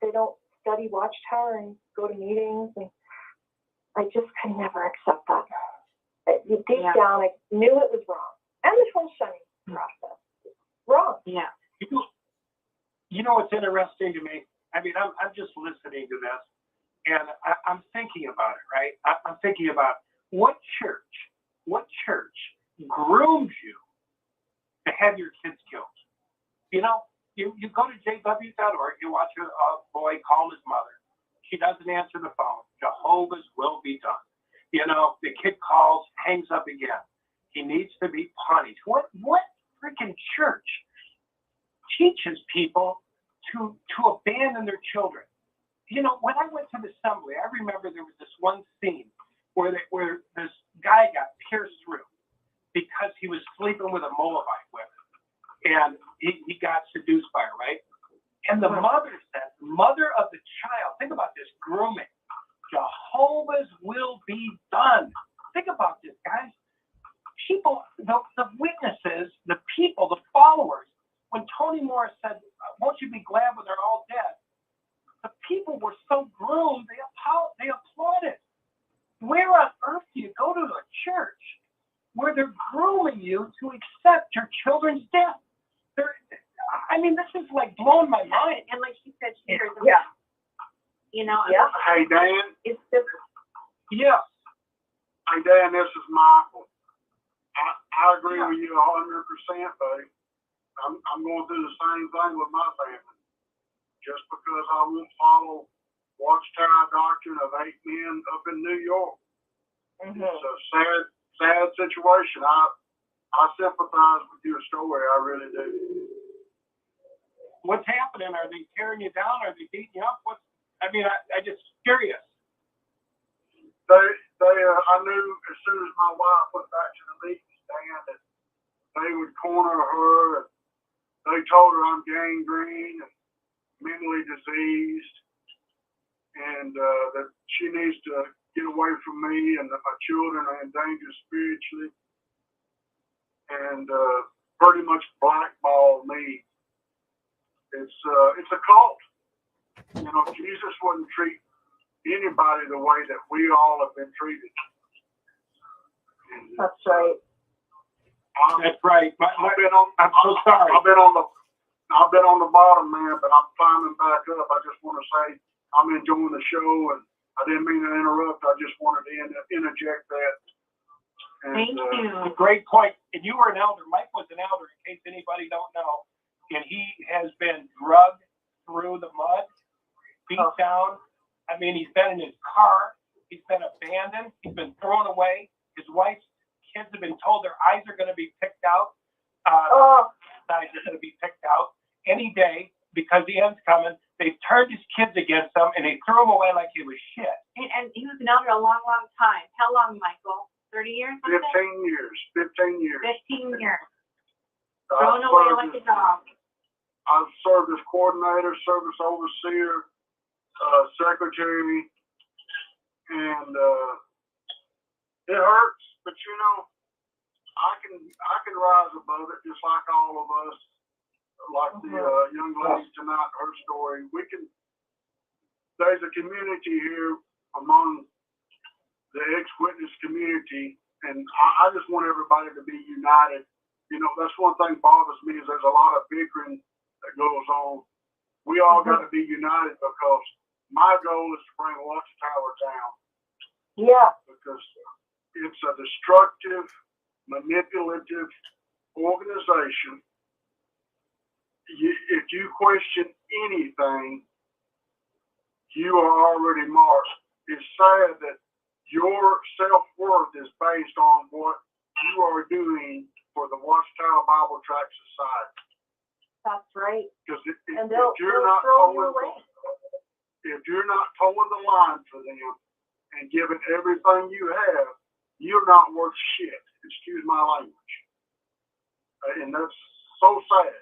they don't study Watchtower and go to meetings, and I just could never accept that. Deep down, I knew it was wrong. And the whole shunning process is wrong. Yeah. You know what's interesting to me? I mean, I'm just listening to this, and I'm thinking about it, right? I'm thinking about what church grooms you to have your kids killed? You know, you go to jw.org, you watch a boy call his mother. She doesn't answer the phone. Jehovah's will be done. You know, the kid calls, hangs up again. He needs to be punished. What freaking church teaches people to abandon their children? You know, when I went to the assembly, I remember there was this one scene where this guy got pierced through because he was sleeping with a Moabite woman, and he got seduced by her, right? And the mother said, mother of the child, think about this grooming. Jehovah's will be done. Think about this, guys. People, the witnesses, the people, the followers, when Toni Morris said, won't you be glad when they're all dead? The people were so groomed, they applauded. Where on earth do you go to a church where they're grooming you to accept your children's death? I mean, this is like blowing my mind. And like she said, she hears Yeah. you know, Yeah. Hey, Dan. it's the Yes. Hey, Dan, this is Michael. I agree with you 100%, buddy. I'm going through the same thing with my family. Just because I won't follow Watchtower doctrine of 8 men up in New York. Mm-hmm. It's a sad situation. I sympathize with your story. I really do. What's happening? Are they tearing you down? Are they beating you up? I just curious. I knew as soon as my wife went back to the meeting stand that they would corner her. And they told her I'm gangrene and mentally diseased, and that she needs to get away from me, and that my children are in danger spiritually, and pretty much blackballed me. It's a cult. You know, Jesus wouldn't treat anybody the way that we all have been treated. And That's right. That's right. I'm so sorry. I've been on the bottom, man, but I'm climbing back up. I just want to say I'm enjoying the show, and I didn't mean to interrupt. I just wanted to interject that. And, thank you. It's a great point. And you were an elder. Mike was an elder, in case anybody don't know. And he has been drugged through the mud, beat down. I mean, he's been in his car. He's been abandoned. He's been thrown away. His wife's kids have been told their eyes are going to be picked out. Eyes are going to be picked out any day because the end's coming. They've turned his kids against him, and they threw him away like he was shit. And he was an elder a long, long time. How long, Michael? 30 years? 15 years. 15 years. 15 years. Thrown away like a dog. I've served as coordinator, service overseer, secretary, and it hurts, but you know, I can rise above it, just like all of us, like the young lady tonight, her story. There's a community here among the ex-witness community, and I just want everybody to be united. You know, that's one thing bothers me is there's a lot of bickering that goes on. We all got to be united because my goal is to bring Watchtower down. Yeah. Because it's a destructive, manipulative organization. If you question anything, you are already marked. It's sad that your self-worth is based on what you are doing for the Watchtower Bible Tract Society. That's right. Because if They'll you're not throw you away. if you're not towing the line for them and giving everything you have, you're not worth shit. Excuse my language. And that's so sad.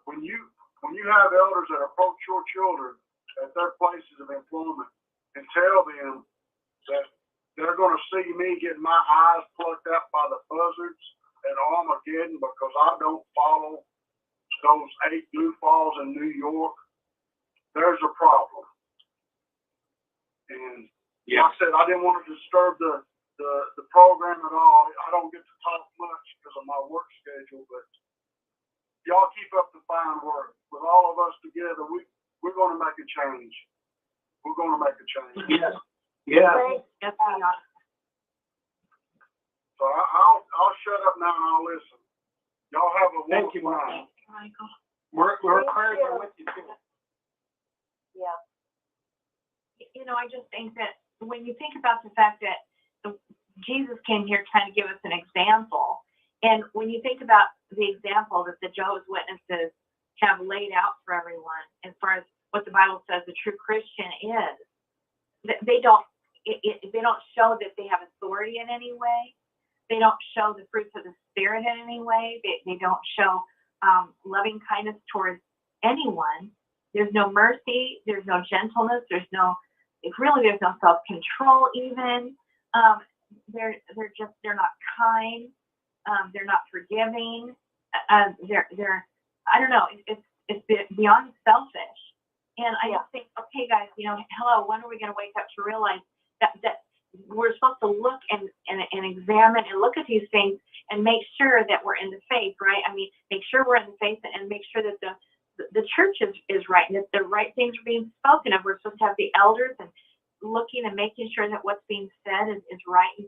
When you have elders that approach your children at their places of employment and tell them that they're going to see me get my eyes plucked out by the buzzards at Armageddon because I don't follow those 8 goofballs in New York, there's a problem. And like I said, I didn't want to disturb the program at all. I don't get to talk much because of my work schedule, but y'all keep up the fine work. With all of us together, we're going to make a change. We're going to make a change. Yes. Yeah. Thanks. Yes, we are. So I'll shut up now and I'll listen. Y'all have a Thank you, wonderful Mark. night. Michael. We're Thank prayers you. are with you too. Yeah. You know, I just think that when you think about the fact that Jesus came here trying to give us an example, and when you think about the example that the Jehovah's Witnesses have laid out for everyone, as far as what the Bible says a true Christian is, they don't show that they have authority in any way. They don't show the fruits of the Spirit in any way. They don't show loving kindness towards anyone. There's no mercy. There's no gentleness. There's no self-control even. They're not kind. They're not forgiving. They're I don't know. It's beyond selfish. And I just think, okay, guys, hello. When are we going to wake up to realize that we're supposed to look and examine and look at these things and make sure that we're in the faith, right? I mean, make sure we're in the faith and make sure that the church is right and that the right things are being spoken of. We're supposed to have the elders and looking and making sure that what's being said is right. And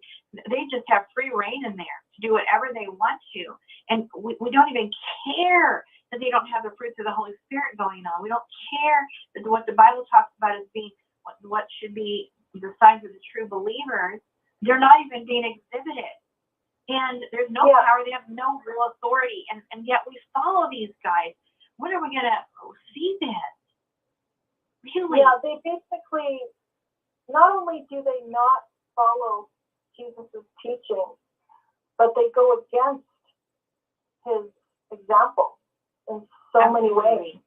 they just have free reign in there to do whatever they want to. And we don't even care that they don't have the fruits of the Holy Spirit going on. We don't care that what the Bible talks about as being what should be the signs of the true believers. They're not even being exhibited. And there's no power. They have no real authority. And yet we follow these guys. When are we going to see this? Really? Yeah, they basically, not only do they not follow Jesus' teaching, but they go against his example in so many ways.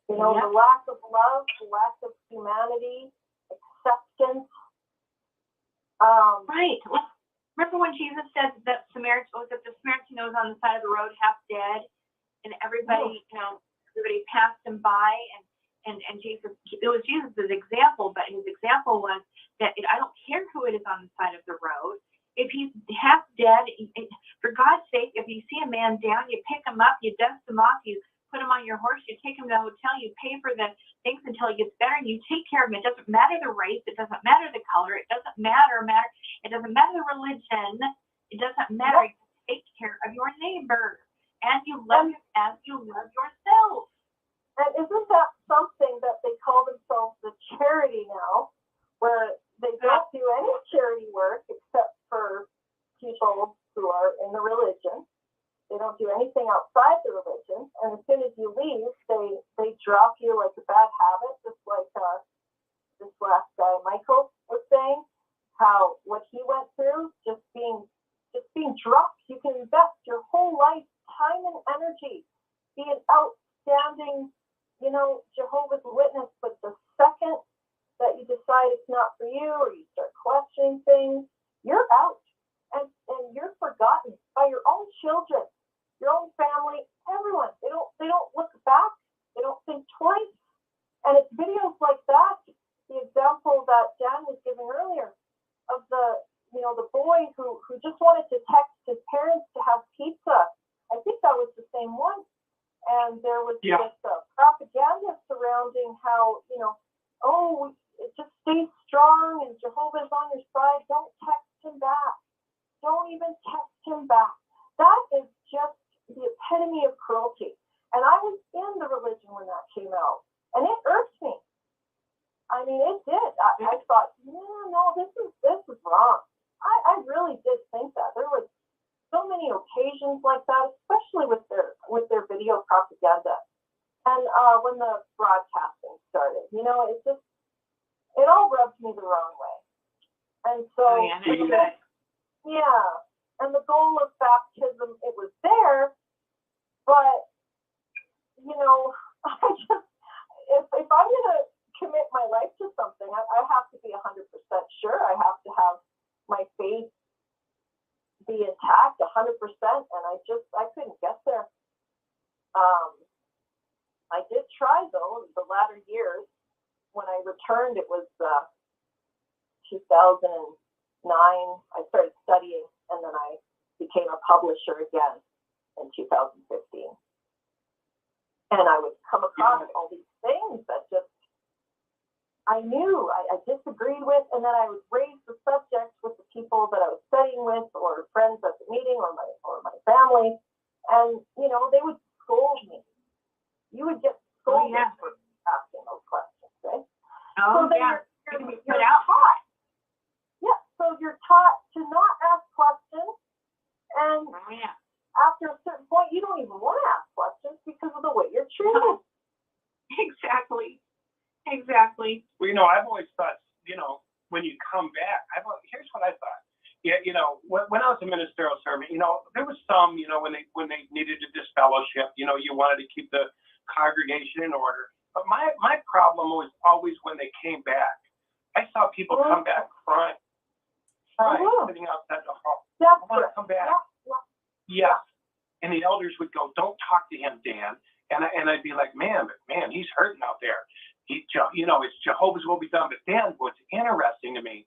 The lack of love, the lack of humanity, acceptance. Right. Remember when Jesus said that the Samaritan was on the side of the road half dead, and everybody passed him by, and Jesus, it was Jesus' example, but his example was that I don't care who it is on the side of the road. If he's half dead, for God's sake, if you see a man down, you pick him up, you dust him off, you put him on your horse, you take him to a hotel, you pay for the things until he gets better, and you take care of him. It doesn't matter the race, it doesn't matter the color, it doesn't matter it doesn't matter the religion, it doesn't matter. You take care of your neighbor, and you love him as you love yourself. And isn't that something that they call themselves the charity now, where they don't do any charity work except for people who are in the religion. They don't do anything outside the religion, and as soon as you leave, they drop you like a bad habit, just like this last guy Michael was saying, how what he went through, just being dropped. You can invest your whole life, time and energy, be an outstanding, Jehovah's Witness, but the second that you decide it's not for you, or you start questioning things, you're out, and you're forgotten by your own children, your own family, everyone. They don't look back. They don't think twice. And it's videos like that, the example that Dan was giving earlier of the boy who just wanted to text his parents to have pizza. I think that was the same one. And there was this propaganda surrounding how, just stay strong and Jehovah's on your side. Don't text him back. Don't even text him back. That is just the epitome of cruelty. And I was in the religion when that came out, and it irked me. I mean, it did. I thought, no, this is wrong. I really did think that. There was so many occasions like that, especially with their video propaganda. And when the broadcasting started, it all rubbed me the wrong way. And so, and the goal of baptism, it was there, but, I just, if I'm going to commit my life to something, I have to be 100% sure. I have to have my faith be intact 100%, and I couldn't get there. I did try, though, the latter years. When I returned, it was 2009. I started studying, and then I became a publisher again in 2015. And I would come across all these things that just, I knew I disagreed with, and then I would raise the subject with the people that I was studying with, or friends at the meeting, or my family, and they would scold me. You would get scolded for asking those questions, right? Oh, so then yeah. you're taught. Yeah, so you're taught to not ask questions, and Oh, yeah. after a certain point, you don't even want to ask questions because of the way you're treated. Exactly. Exactly. Well, I've always thought, when you come back, here's what I thought. Yeah, when I was a ministerial servant, there was some, when they needed to disfellowship, you wanted to keep the congregation in order. But my problem was always when they came back. I saw people come back crying, sitting outside the hall. I want to come back. Yes. And the elders would go, "Don't talk to him, Dan." And I'd be like, man, he's hurting out there. It's Jehovah's will be done. But then what's interesting to me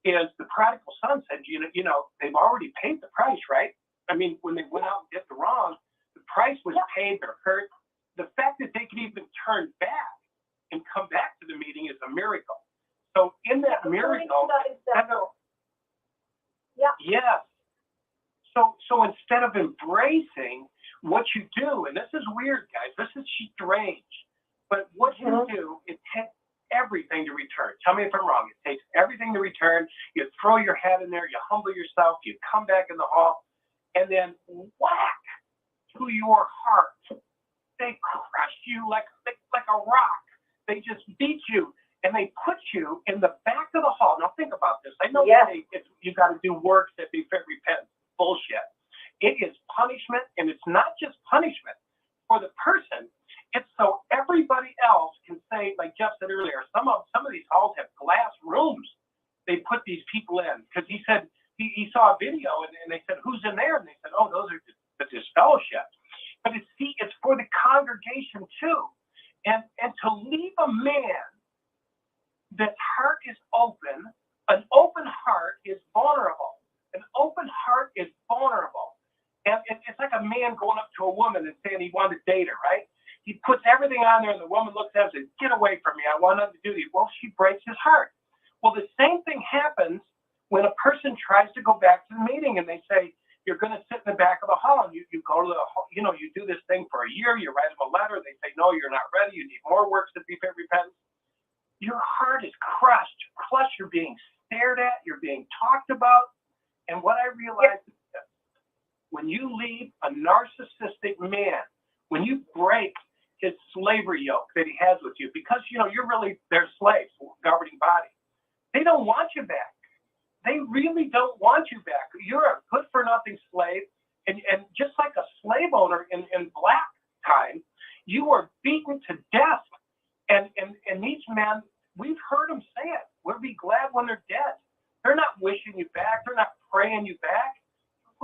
is the prodigal son said, they've already paid the price, right? I mean, when they went out and did the wrong, the price was paid. They're hurt. The fact that they could even turn back and come back to the meeting is a miracle. So in that miracle, yes. So instead of embracing what you do, and this is weird, guys, this is strange, but what you do, it takes everything to return. Tell me if I'm wrong. It takes everything to return. You throw your hat in there, you humble yourself, you come back in the hall, and then whack to your heart. They crush you like a rock. They just beat you, and they put you in the back of the hall. Now think about this. I know you got to do works that befit repentance. Bullshit. It is punishment, and it's not just punishment for the person. It's so everybody else can say, like Jeff said earlier, some of these halls have glass rooms they put these people in, because he said he saw a video and they said, "Who's in there?" And they said, "Oh, those are the disfellowship." But it's for the congregation too, and to leave a man that heart is open. An open heart is vulnerable. An open heart is vulnerable. And it's like a man going up to a woman and saying he wanted to date her, right? He puts everything on there, and the woman looks at him and says, "Get away from me. I want nothing to do with you." Well, she breaks his heart. Well, the same thing happens when a person tries to go back to the meeting and they say, "You're going to sit in the back of the hall," and you go to the hall, you do this thing for a year, you write them a letter, they say, "No, you're not ready. You need more works to be repentance." Your heart is crushed. Plus, you're being stared at, you're being talked about. And what I realized is that when you leave a narcissistic man, when you break his slavery yoke that he has with you, because you're really their slaves, governing body, they don't want you back. They really don't want you back. You're a good for nothing slave, and just like a slave owner in black time, you are beaten to death. And these men, we've heard them say it. We'll be glad when they're dead. They're not wishing you back. They're not praying you back.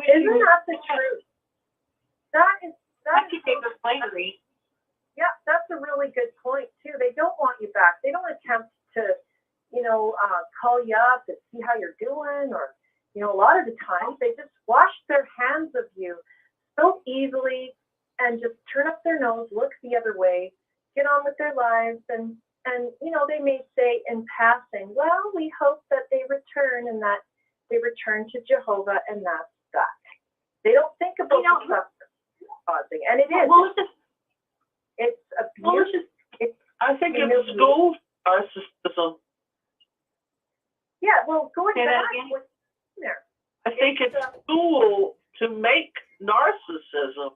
Isn't that the truth? That is the slavery. Yeah, that's a really good point too. They don't want you back. They don't attempt to, call you up and see how you're doing, or, a lot of the times they just wash their hands of you so easily and just turn up their nose, look the other way, get on with their lives, and they may say in passing, "Well, we hope that they return and that they return to Jehovah," and that's that. They don't think about the stuff causing, and it is. Well, It's abuse. I think it's school narcissism. Yeah, well, going Say that back again? with there. I think it's school to make narcissism.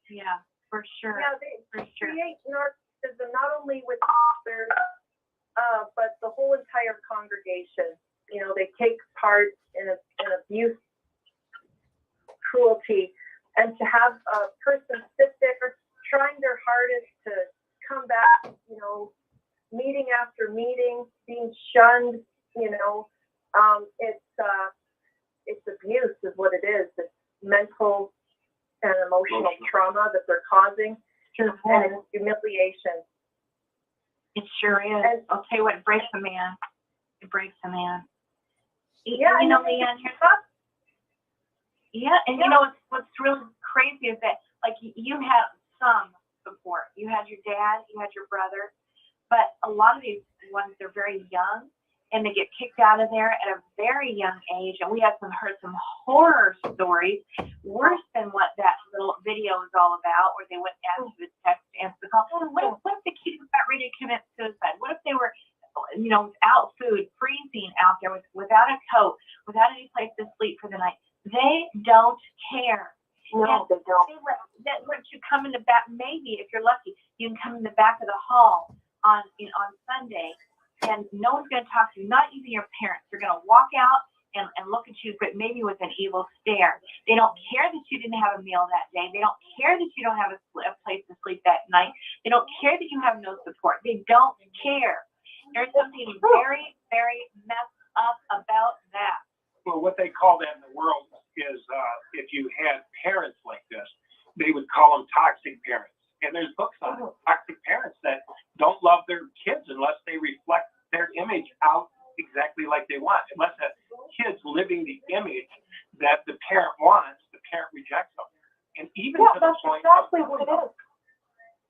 Yeah, for sure. Yeah, they For sure. create narcissism not only with their, but the whole entire congregation. They take part in abuse, cruelty, and to have a person sit there trying their hardest to come back, meeting after meeting, being shunned, it's abuse is what it is. It's mental and emotional trauma that they're causing, and it's humiliation. It sure is. And- I'll tell you what, it breaks a man. It breaks a man. Yeah, And and Leanne, and what's really crazy is that, like, you had some support. You had your dad, you had your brother, but a lot of these ones, they're very young and they get kicked out of there at a very young age. And we have heard some horror stories, worse than what that little video is all about, where they went and answered the text, answered the call. What if the kid was about ready to commit suicide? What if they were, without food, freezing out there without a coat, without any place to sleep for the night? They don't care. No, they don't. They let you come in the back. Maybe if you're lucky, you can come in the back of the hall on Sunday, and no one's going to talk to you. Not even your parents. They're going to walk out and look at you, but maybe with an evil stare. They don't care that you didn't have a meal that day. They don't care that you don't have a place to sleep that night. They don't care that you have no support. They don't care. There's something very, very messed up about that. Well, what they call that in the world is if you had parents like this, they would call them toxic parents. And there's books on toxic parents that don't love their kids unless they reflect their image out exactly like they want. Unless a kid's living the image that the parent wants, the parent rejects them. And even to the that's point exactly what it is.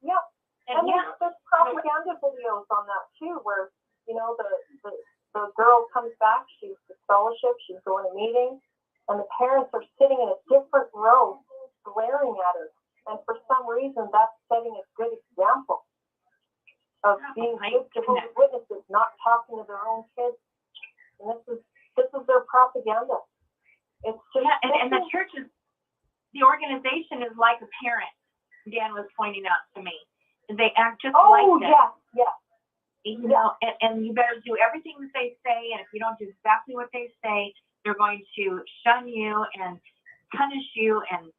Yep. And There's propaganda videos on that too, where the girl comes back, she's the fellowship, she's going to meetings, and the parents are sitting in a different row, glaring at her. And for some reason, that's setting a good example of being good Jehovah's Witnesses, not talking to their own kids. And this is their propaganda. It's just and the church the organization is like a parent. Dan was pointing out to me. They act just like that. yeah. And you better do everything that they say. And if you don't do exactly what they say, they're going to shun you and punish you and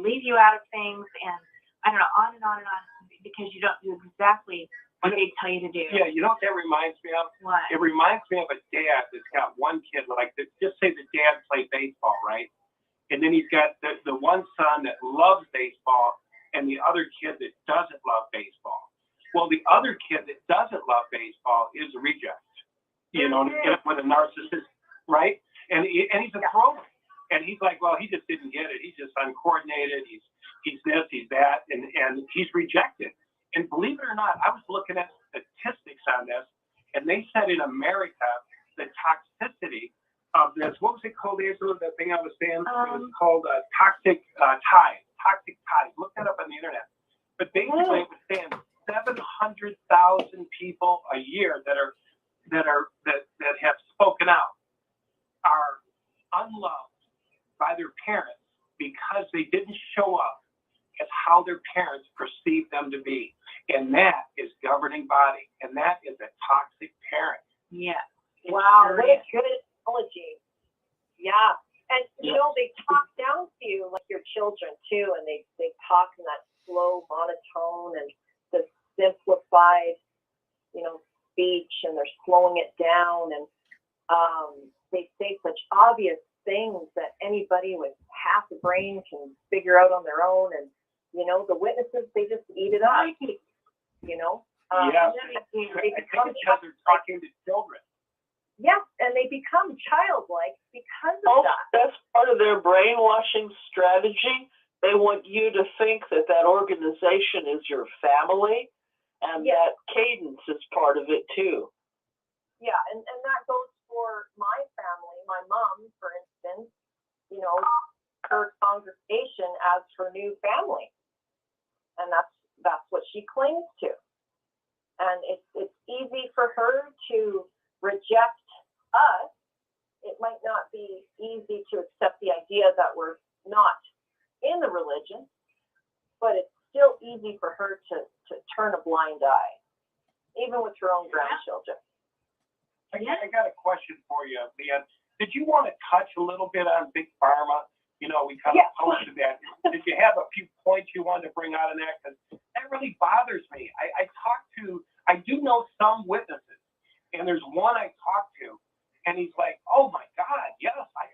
leave you out of things, and I don't know, on and on and on, because you don't do exactly what they tell you to do. Yeah, you know what that reminds me of? What? It reminds me of a dad that's got one kid, like just say the dad played baseball, right? And then he's got the one son that loves baseball and the other kid that doesn't love baseball. Well, the other kid that doesn't love baseball is a reject, with a narcissist, right? And he's a thrower. And he's like, well, he just didn't get it. He's just uncoordinated. He's this, he's that, and he's rejected. And believe it or not, I was looking at statistics on this, and they said in America, the toxicity of this, what was it called, Angela, that thing I was saying? It was called toxic ties. Toxic ties. Look that up on the internet. But basically, it was saying 700,000 people a year that have spoken out are unloved by their parents because they didn't show up as how their parents perceive them to be. And that is governing body. And that is a toxic parent. Yeah. Wow, what a good analogy. Yeah. And they talk down to you like your children too, and they talk in that slow monotone and the simplified, speech, and they're slowing it down, and they say such obvious things that anybody with half a brain can figure out on their own, and the witnesses, they just eat it up. Yeah, they I think become it's because they're talking to children. Yes, and they become childlike because of that. That's part of their brainwashing strategy. They want you to think that organization is your family, and that cadence is part of it too. Yeah, and that goes for my family. My mom, for instance, her congregation as her new family, and that's what she clings to. And it's easy for her to reject us. It might not be easy to accept the idea that we're not in the religion, but it's still easy for her to turn a blind eye, even with her own grandchildren. I got a question for you, Leanne. Did you want to touch a little bit on Big Pharma? We kind of posted that. Did you have a few points you wanted to bring out of that? Because that really bothers me. I do know some witnesses, and there's one I talked to, and he's like, oh my God, yes, I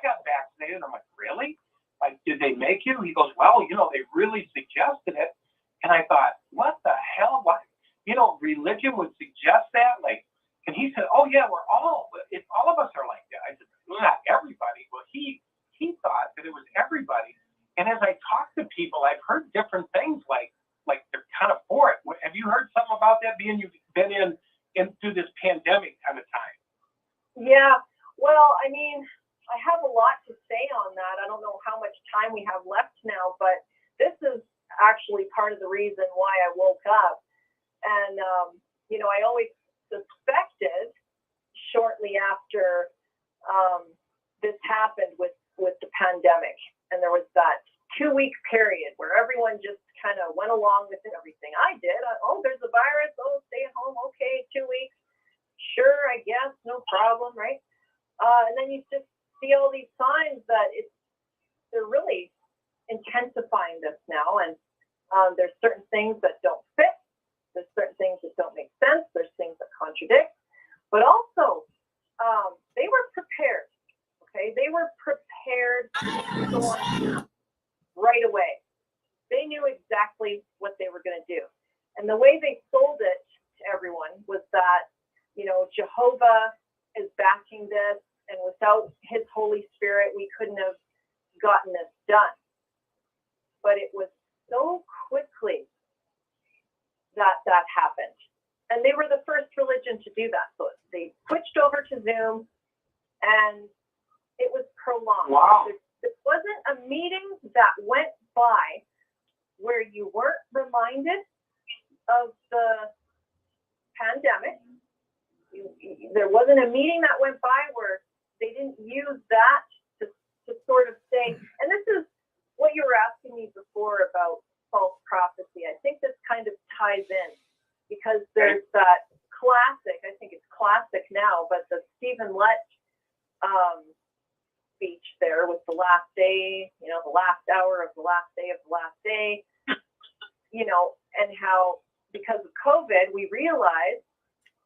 got vaccinated. I'm like, really? Like, did they make you? He goes, well, they really suggested it. And I thought, what the hell? What? Religion would suggest that? Like, and he said, oh yeah, all of us are like that. I said, well, not everybody. Well, he thought that it was everybody. And as I talk to people, I've heard different things like, like they're kind of for it. Have you heard something about that? Being you've been in through this pandemic kind of time. Yeah. Well, I mean, I have a lot to say on that. I don't know how much time we have left now, but this is actually part of the reason why I woke up. And, I always suspected shortly after this happened with the pandemic. And there was that 2-week period where everyone just kind of went along with everything. I did. There's a virus. Stay at home. Okay, 2 weeks. Sure, I guess, no problem, right? And then you just see all these signs that they're really intensifying this now. And there's certain things that don't fit. There's certain things that don't make sense. There's things that contradict. But also, they were prepared. Okay, they were prepared right away. They knew exactly what they were going to do. And the way they sold it to everyone was that, Jehovah is backing this, and without his Holy Spirit, we couldn't have gotten this done. But it was so quickly that happened. And they were the first religion to do that. So they switched over to Zoom, and it was prolonged. Wow. There wasn't a meeting that went by where you weren't reminded of the pandemic. There wasn't a meeting that went by where they didn't use that to sort of say, and this is what you were asking me before about false prophecy. I think this kind of ties in because there's that classic, I think it's classic now, but the Stephen Lett speech there with the last day, the last hour of the last day of the last day, and how because of COVID, we realized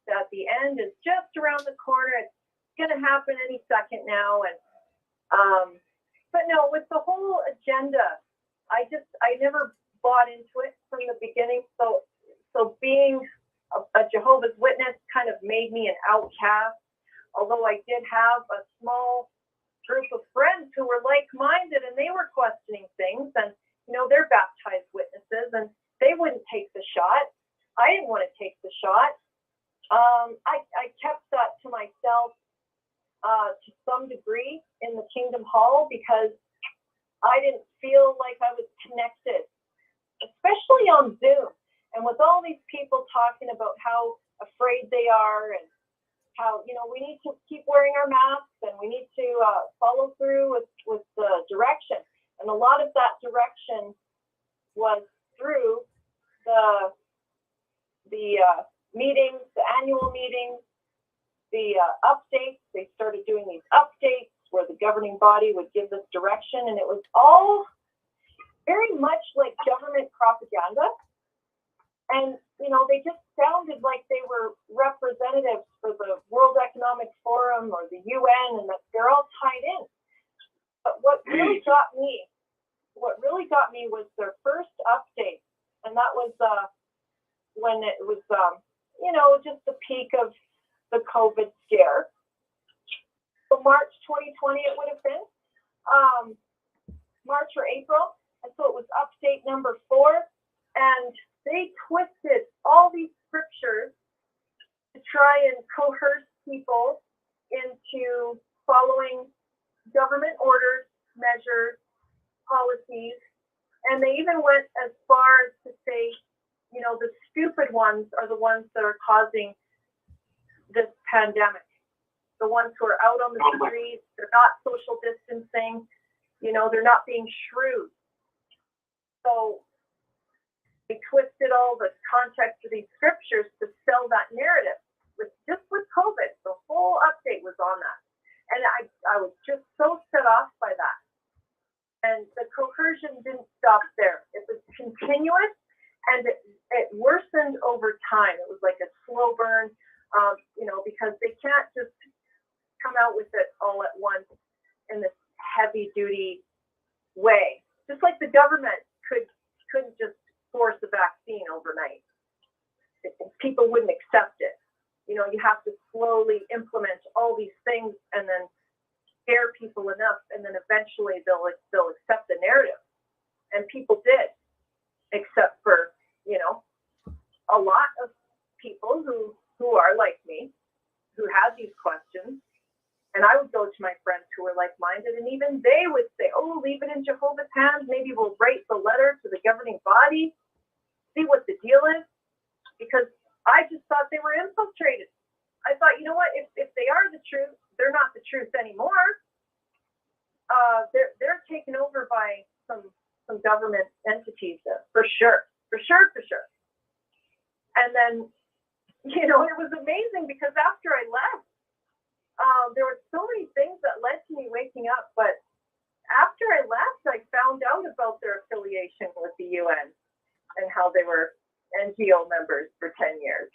that the end is just around the corner. It's going to happen any second now. And, but no, with the whole agenda, I never bought into it from the beginning. So being a Jehovah's Witness kind of made me an outcast, although I did have a small group of friends who were like-minded and they were questioning things, and they're baptized witnesses and they wouldn't take the shot. I didn't want to take the shot. I kept that to myself to some degree in the Kingdom Hall because I didn't feel like I was connected, especially on Zoom. And with all these people talking about how afraid they are and how, we need to keep wearing our masks and we need to follow through with the direction. And a lot of that direction was through the meetings, the annual meetings, the updates. They started doing these updates where the governing body would give this direction, and it was all very much like government propaganda. And, they just sounded like they were representatives for the World Economic Forum or the UN, and that they're all tied in. But what really got me was their first update, and that was when it was, just the peak of the COVID scare. So March 2020, it would have been March or April, and so it was update number 4, and they twisted all these scriptures to try and coerce people into following government orders, measures, policies, and they even went as far as to say, the stupid ones are the ones that are causing this pandemic. The ones who are out on the streets, they're not social distancing, they're not being shrewd. So they twisted all the context of these scriptures to sell that narrative. With COVID, the whole update was on that. And I was just so set off by that. And the coercion didn't stop there. It was continuous, and it worsened over time. It was like a slow burn, because they can't just come out with it all at once in this heavy-duty way. Just like the government couldn't just force a vaccine overnight. People wouldn't accept it. You have to slowly implement all these things and then scare people enough, and then eventually they'll accept the narrative. And people did, except for you know, a lot of people who are like me, who have these questions, and I would go to my friends who were like-minded, and even they would say, oh, leave it in Jehovah's hands. Maybe we'll write the letter to the governing body, see what the deal is, because I just thought they were infiltrated. I thought, you know what, if they are the truth, they're not the truth anymore. They're taken over by some government entities, for sure. And then, you know, it was amazing because after I left, there were so many things that led to me waking up. But after I left, I found out about their affiliation with the UN and how they were NGO members for 10 years.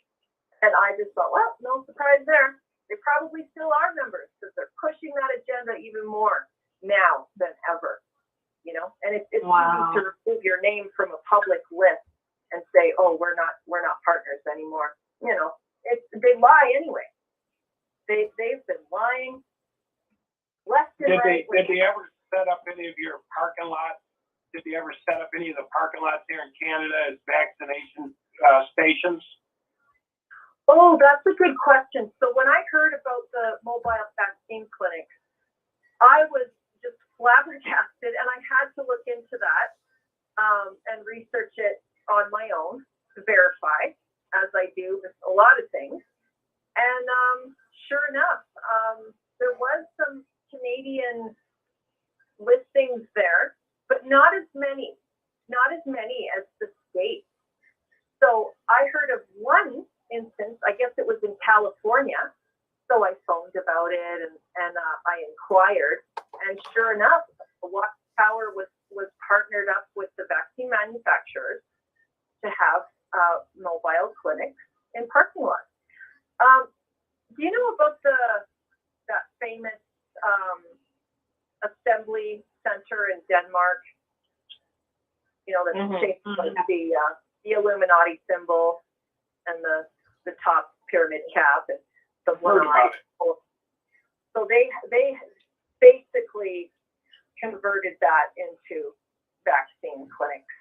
And I just thought, well, no surprise there. They probably still are members because they're pushing that agenda even more now than ever. You know, and it's easy to remove your name from a public list and say, oh, we're not partners anymore. You know, they lie anyway. They've been lying left and right. Did they ever set up any of your parking lots? Did they ever set up any of the parking lots here in Canada as vaccination stations? Oh, that's a good question. So when I heard about the mobile vaccine clinics, I was just flabbergasted, and I had to look into that and research it on my own to verify, as I do with a lot of things. And sure enough, there was some Canadian listings there, but not as many as the States. So I heard of one instance, I guess it was in California. So I phoned about it and I inquired, and sure enough, the Watchtower was partnered up with the vaccine manufacturers to have mobile clinics in parking lots. Do you know about that famous assembly center in Denmark? You know, that's shaped like the Illuminati symbol and the top pyramid cap and the one eye. So they basically converted that into vaccine clinics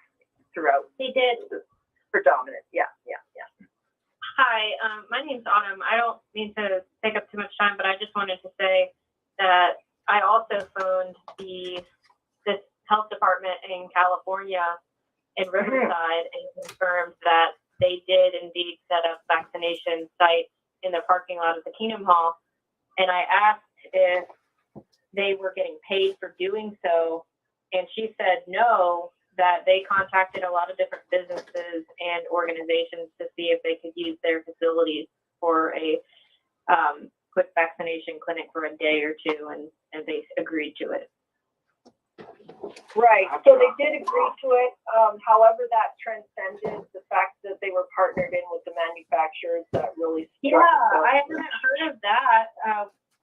throughout. They did. Predominant, yeah. Hi, my name's Autumn. I don't mean to take up too much time, but I just wanted to say that I also phoned this health department in California in Riverside and confirmed that they did indeed set up vaccination sites in the parking lot of the Kingdom Hall. And I asked if they were getting paid for doing so. And she said no, that they contacted a lot of different businesses and organizations to see if they could use their facilities for a quick vaccination clinic for a day or two, and they agreed to it. Right. So they did agree to it. However, that transcended the fact that they were partnered in with the manufacturers that really struck. Yeah, I haven't heard of that.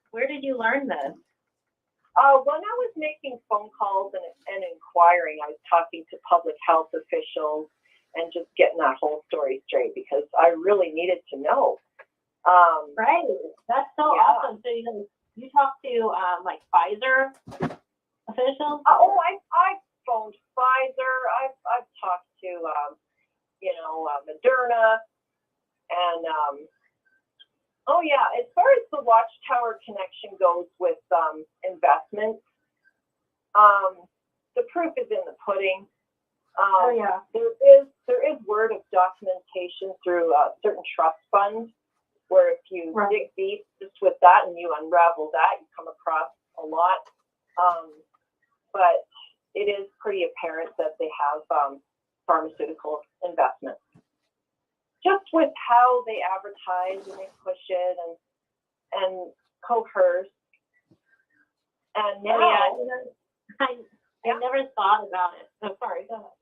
Where did you learn this? When I was making phone calls and inquiring, I was talking to public health officials and just getting that whole story straight because I really needed to know. Right. That's so awesome. So you talked to like Pfizer officials? I phoned Pfizer. I've talked to Moderna, and as far as the Watchtower connection goes with investments, the proof is in the pudding. There is word of documentation through certain trust funds where if you dig deep just with that and you unravel that, you come across a lot. But it is pretty apparent that they have pharmaceutical investments. Just with how they advertise and they push it and coerce. And now, I never thought about it. Oh, sorry, go ahead.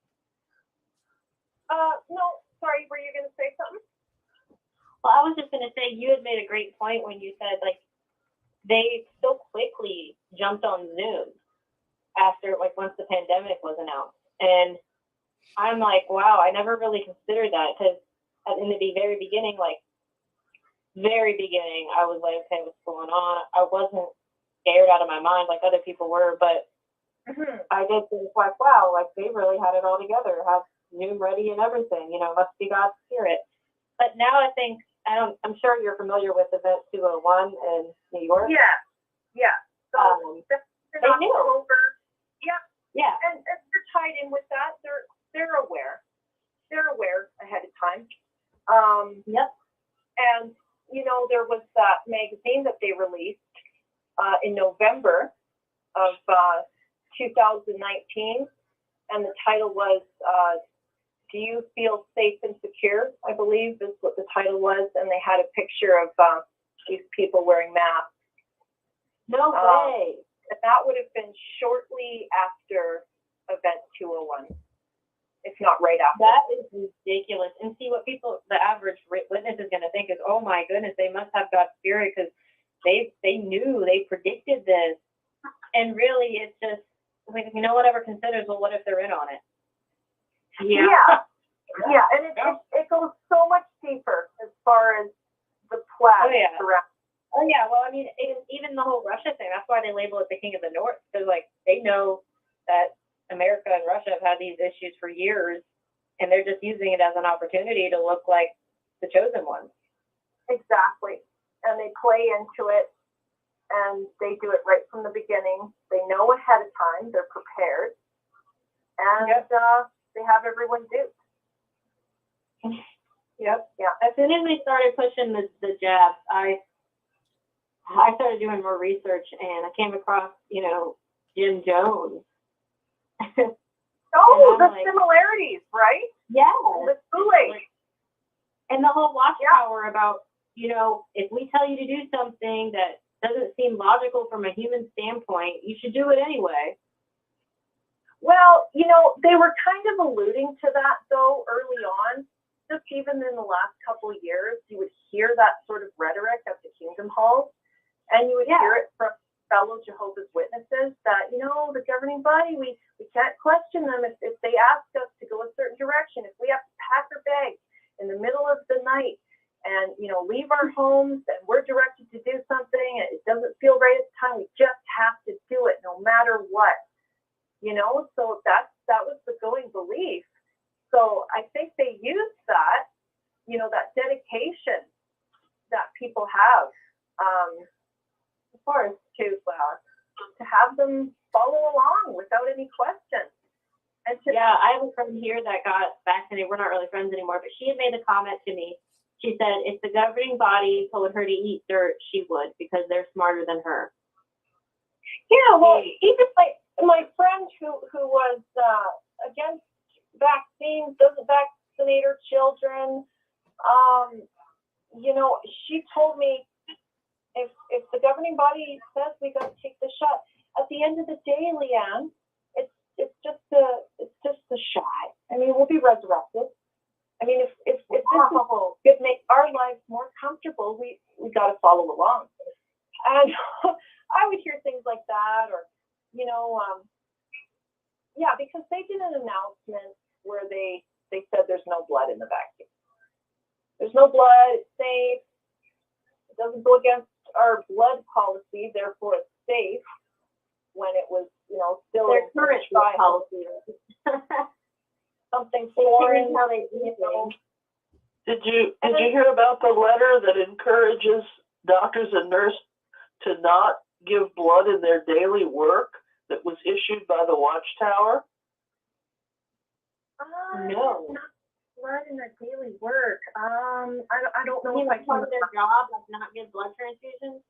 No, sorry, were you going to say something? Well, I was just going to say, you had made a great point when you said, like, they so quickly jumped on Zoom after, like, once the pandemic was announced. And I'm like, wow, I never really considered that because in the very beginning, I was like, okay, what's going on? I wasn't scared out of my mind like other people were, but I did think like, wow, like they really had it all together. new, ready, and everything. You know, must be God's spirit. But now I think I'm sure you're familiar with Event 201 in New York. Yeah. So that's in they knew. October. Yeah. Yeah. And they're tied in with that. They're aware. They're aware ahead of time. Yep. And you know, there was that magazine that they released in November of 2019, and the title was "Do You Feel Safe and Secure?" I believe is what the title was, and they had a picture of these people wearing masks. No way. And that would have been shortly after Event 201, if not right after. That is ridiculous. And see what the average witness is going to think is, oh my goodness, they must have God's spirit because they knew, they predicted this. And really, it's just, like, no one ever considers, well, what if they're in on it? Yeah. And it goes so much deeper as far as the plan. Oh yeah, well, I mean, even the whole Russia thing, that's why they label it the King of the North, because, like, they know that America and Russia have had these issues for years, and they're just using it as an opportunity to look like the chosen ones. Exactly. And they play into it, and they do it right from the beginning. They know ahead of time, they're prepared, and they have everyone duped. Yep. Yeah. As soon as they started pushing the jabs, I started doing more research, and I came across, Jim Jones. The similarities, right? Yeah. The Kool-Aid. And the whole watchtower about, if we tell you to do something that doesn't seem logical from a human standpoint, you should do it anyway. Well, they were kind of alluding to that, though, early on. Just even in the last couple of years, you would hear that sort of rhetoric at the Kingdom Halls, and you would hear it from fellow Jehovah's Witnesses that, the governing body, we can't question them if they ask us to go a certain direction. If we have to pack our bags in the middle of the night and, leave our homes and we're directed to do something and it doesn't feel right at the time, we just have to do it no matter what. So that was the going belief. So I think they used that, that dedication that people have, of course, to have them follow along without any question. And I have a friend here that got vaccinated. We're not really friends anymore, but she had made a comment to me. She said if the governing body told her to eat dirt, she would, because they're smarter than her. Yeah, well, even my friend who was against vaccines, doesn't vaccinate her children, she told me if the governing body says we got to take the shot, at the end of the day, Leanne, it's just a shot. I mean, we'll be resurrected. I mean, if this could make our lives more comfortable, we got to follow along. And I would hear things like that, or because they did an announcement where they said there's no blood in the vaccine. There's no blood. It's safe. It doesn't go against our blood policy, therefore it's safe. When it was, still their current blood policy. Something foreign. How they do things. Did you hear about the letter that encourages doctors and nurses to not give blood in their daily work that was issued by the Watchtower? No. Not blood in their daily work. I don't know if I part can. of their job, like not give blood transfusions.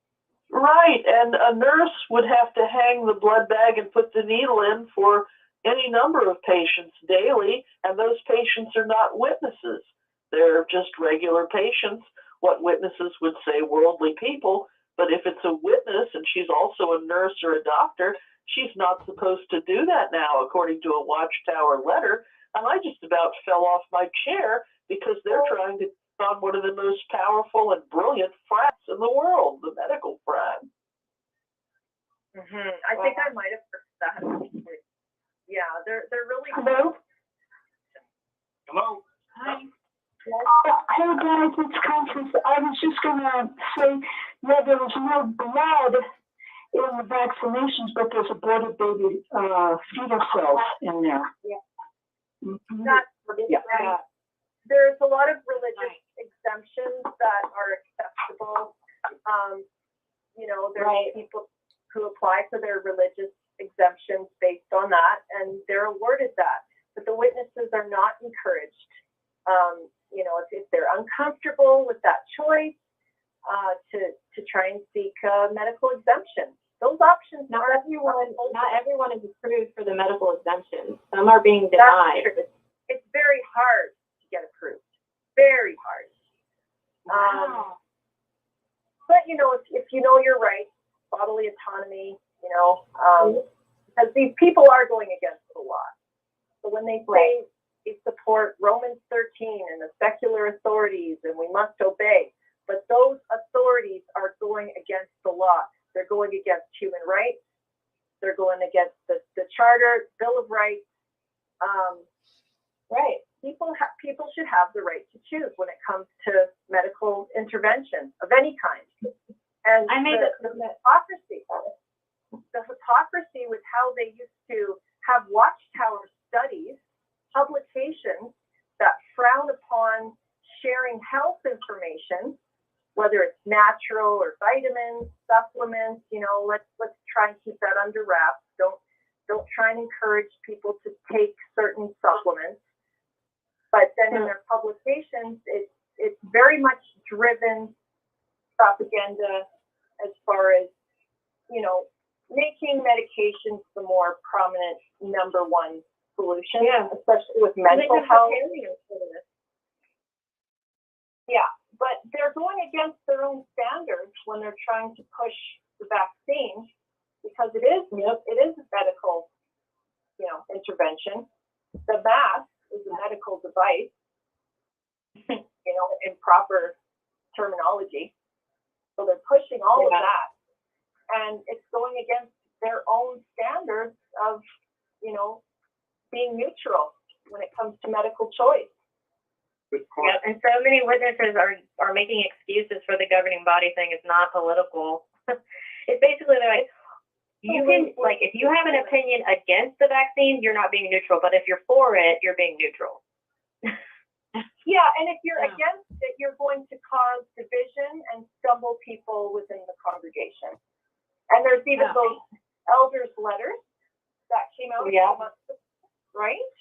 Right, and a nurse would have to hang the blood bag and put the needle in for any number of patients daily, and those patients are not witnesses. They're just regular patients, what witnesses would say worldly people, but if it's a witness and she's also a nurse or a doctor, she's not supposed to do that now, according to a Watchtower letter, and I just about fell off my chair because they're trying to on one of the most powerful and brilliant frats in the world, the medical frat. Mm-hmm. I think I might have heard that. Yeah, they're really. Hello. Hello. Hi. Hey guys, it's Constance. I was just gonna say, there was no blood in the vaccinations, but there's aborted baby fetal cells in there. Yeah. Mm-hmm. That's And there's a lot of religious exemptions that are acceptable. You know, there's people who apply for their religious exemptions based on that, and they're awarded that. But the witnesses are not encouraged. You know, if they're uncomfortable with that choice, to try and seek medical exemption. Those options Not are everyone is approved for the medical exemption. Some are being denied. It's very hard to get approved. Very hard. But you know, if you know your rights, bodily autonomy, you know, because these people are going against the law. So when they say they support Romans 13 and the secular authorities and we must obey, but those authorities are going against the law. They're going against human rights. They're going against the Charter, Bill of Rights. People should have the right to choose when it comes to medical intervention of any kind. And the hypocrisy with how they used to have watchtower studies, publications that frown upon sharing health information, whether it's natural or vitamins, supplements, you know, let's try and keep that under wraps. Don't try and encourage people to take certain supplements. But then in their publications, it's very much driven propaganda as far as, you know, making medications the more prominent number one solution, especially with mental health. Yeah, but they're going against their own standards when they're trying to push the vaccine, because it is a medical, you know, intervention. The mask is a medical device, you know, in proper terminology. So they're pushing all of that, and it's going against their own standards of, you know, being neutral when it comes to medical choice. Yeah, and so many witnesses are making excuses for the governing body saying it's not political. It's basically like, you can, like, if you have an opinion against the vaccine, you're not being neutral, but if you're for it, you're being neutral. Yeah, and if you're against it, you're going to cause division and stumble people within the congregation. And there's even those elders' letters that came out, right?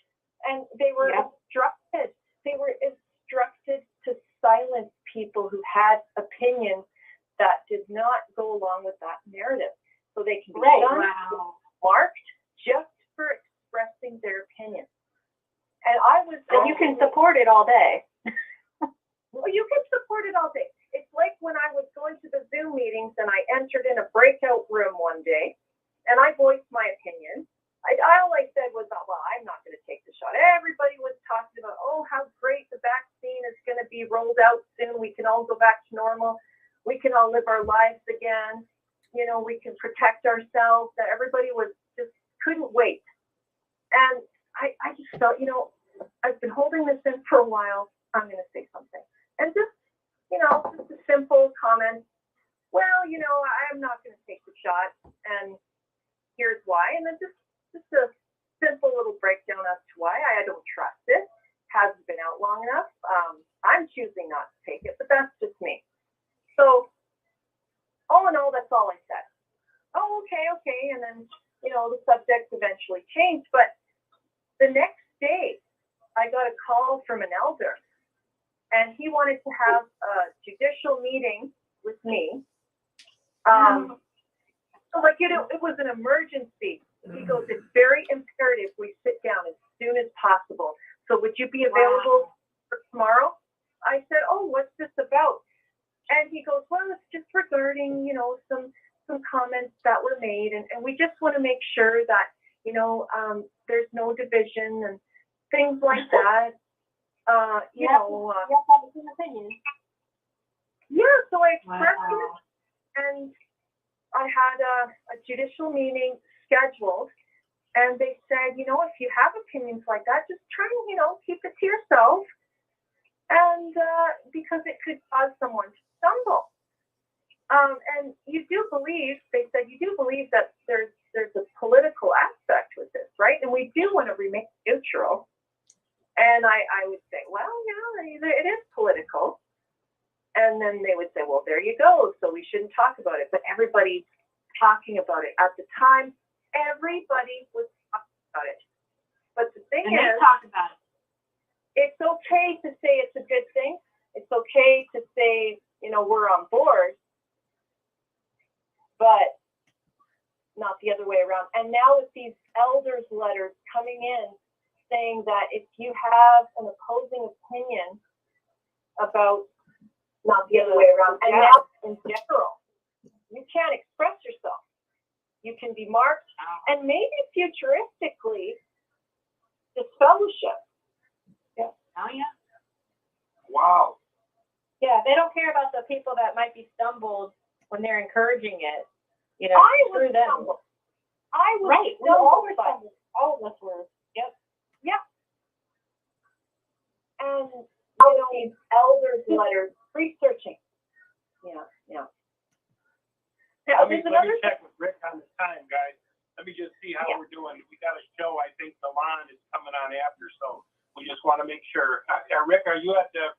And they were instructed. They were instructed to silence people who had opinions that did not go along with that narrative, so they can be marked just for expressing their opinion. And and you can support it all day. Well, you can support it all day. It's like when I was going to the Zoom meetings and I entered in a breakout room one day and I voiced my opinion. All I said was, well, I'm not going to take the shot. Everybody was talking about, oh, how great the vaccine is going to be rolled out soon. We can all go back to normal. We can all live our lives again. You know, we can protect ourselves. That everybody was just couldn't wait. And I just felt, you know, I've been holding this in for a while. I'm going to say something. And just, you know, just a simple comment. Well, you know, I'm not going to take the shot. And here's why. And then just a simple little breakdown as to why. I don't trust it. Hasn't been out long enough. I'm choosing not to take it, but that's just me. So, all in all, that's all I said. Oh, okay. And then, you know, the subject eventually changed. But the next day, I got a call from an elder, and he wanted to have a judicial meeting with me. So, like, you know, it was an emergency. He goes, it's very imperative we sit down as soon as possible. So would you be available for tomorrow? I said, oh, what's this about? And he goes, well, it's just regarding, you know, some comments that were made. And we just want to make sure that, you know, there's no division and things like that. You know. Yeah, so I expressed it. And I had a judicial meeting scheduled, and they said, you know, if you have opinions like that, just try and, you know, keep it to yourself, and because it could cause someone to stumble. And you do believe, they said, you do believe that there's a political aspect with this, right? And we do want to remain neutral. And I would say, well, yeah, it is political. And then they would say, well, there you go. So we shouldn't talk about it. But everybody's talking about it. At the time, everybody was talking about it. But the thing And they is, talk about it. it's okay to say it's a good thing. It's okay to say, we're on board, but not the other way around. And now with these elders' letters coming in saying that if you have an opposing opinion about, not the other way around, and now in general, you can't express yourself. You can be marked, and maybe futuristically, disfellowship. Oh, yeah. Wow. Yeah, they don't care about the people that might be stumbled when they're encouraging it. I was through them. stumbled. I was Right. We all were stumbled. All of us were. Yep. Yep. And these elders' letters, researching. Yeah. Let me There's another check with Rick on the time, guys. Let me just see how Yeah. we're doing. We got a show, I think Salon is coming on after, so we just want to make sure. Rick, are you at the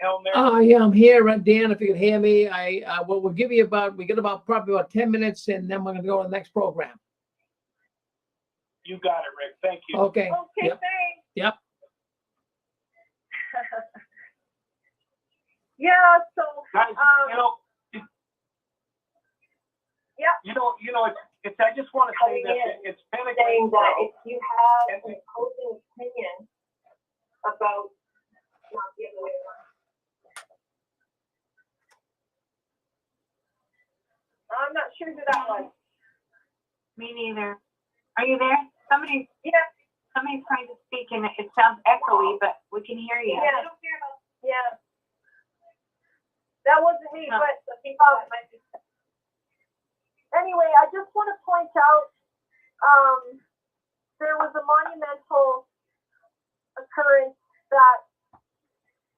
helm there? Yeah, I'm here, Dan, if you can hear me. We'll give you we get probably about 10 minutes and then we're gonna go to the next program. You got it, Rick. Thank you. Okay. Okay, Yep. thanks. Yep. Yeah, so Guys, yeah, it's I just want to say Coming that in, it's been a saying great that show. if you have an opposing opinion about, not the other way around. I'm not sure who that was. Me neither. Are you there? Somebody's Yeah, trying to speak and it sounds echoey, but we can hear you. yeah, yeah. That wasn't me, No. but the people that might be. Anyway, I just want to point out, there was a monumental occurrence that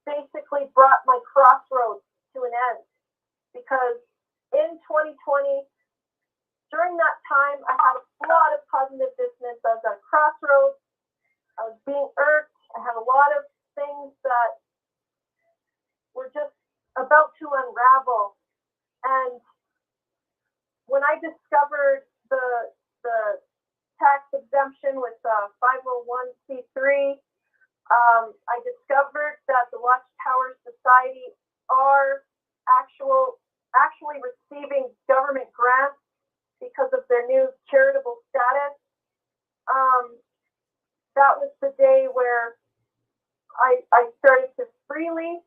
basically brought my crossroads to an end. Because in 2020, during that time, I had a lot of cognitive dissonance. I was at a crossroads. I was being irked. I had a lot of things that were just about to unravel. And when I discovered the tax exemption with 501c3, I discovered that the Watchtower Society are actually receiving government grants because of their new charitable status. That was the day where I started to freely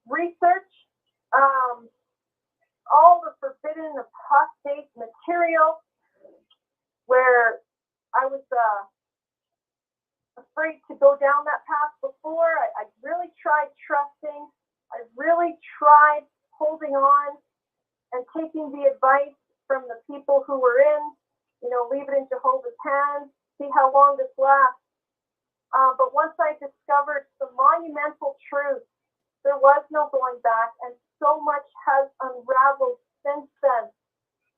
research all the forbidden apostate material, where I was afraid to go down that path before. I really tried trusting. I really tried holding on and taking the advice from the people who were in, leave it in Jehovah's hands, see how long this lasts. But once I discovered the monumental truth, there was no going back, and so much has unraveled since then,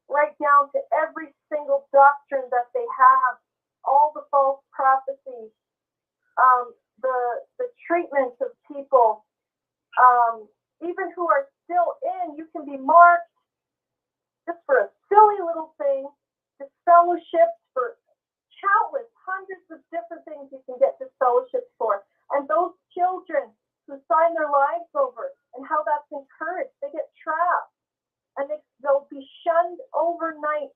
right down to every single doctrine that they have, all the false prophecies, the treatment of people, even who are still in. You can be marked just for a silly little thing, disfellowshipped for countless, hundreds of different things you can get disfellowshipped for. And those children who sign their lives over, and how that's encouraged, they get trapped, and they'll be shunned overnight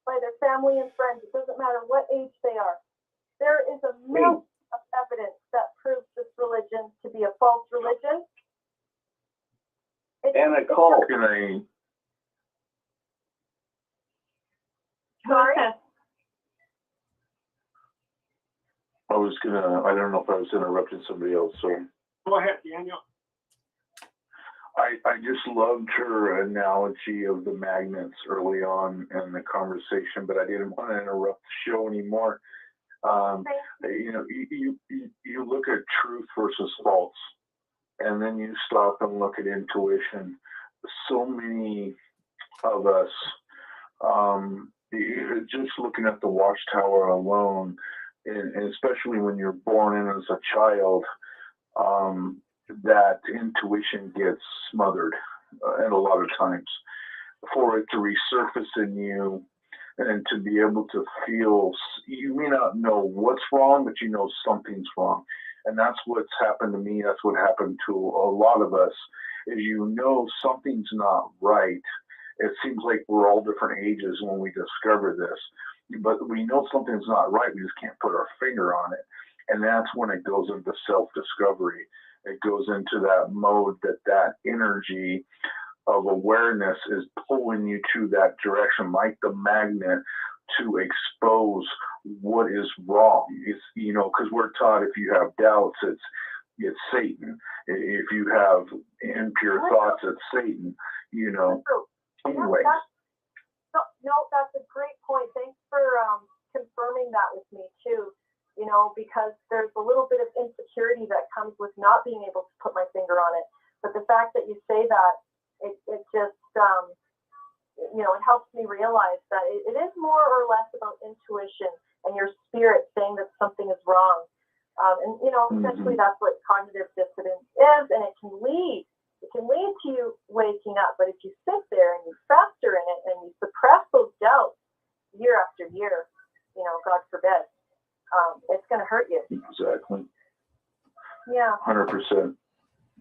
by their family and friends. It doesn't matter what age they are. There is a mountain of evidence that proves this religion to be a false religion. And a cult. Sorry? I don't know if I was interrupting somebody else, so. Go ahead, Daniel. I just loved her analogy of the magnets early on in the conversation, but I didn't want to interrupt the show anymore. You look at truth versus false, and then you stop and look at intuition. So many of us, just looking at the Watchtower alone, and especially when you're born in as a child, that intuition gets smothered, and a lot of times for it to resurface in you and to be able to feel, you may not know what's wrong, but you know something's wrong. And that's what's happened to me. That's what happened to a lot of us, is you know something's not right. It seems like we're all different ages when we discover this, but we know something's not right. We just can't put our finger on it. And that's when it goes into self-discovery. It goes into that mode that energy of awareness is pulling you to that direction, like the magnet, to expose what is wrong. It's, you know, because we're taught if you have doubts, it's Satan. If you have impure thoughts, it's Satan. You know. Anyway. No, that's a great point. Thanks for confirming that with me too. You know, because there's a little bit of insecurity that comes with not being able to put my finger on it. But the fact that you say that, it just, you know, it helps me realize that it is more or less about intuition and your spirit saying that something is wrong. And, you know, essentially that's what cognitive dissonance is, and it can lead to you waking up. But if you sit there and you fester in it and you suppress those doubts year after year, you know, God forbid, it's going to hurt you. Exactly. Yeah. 100%.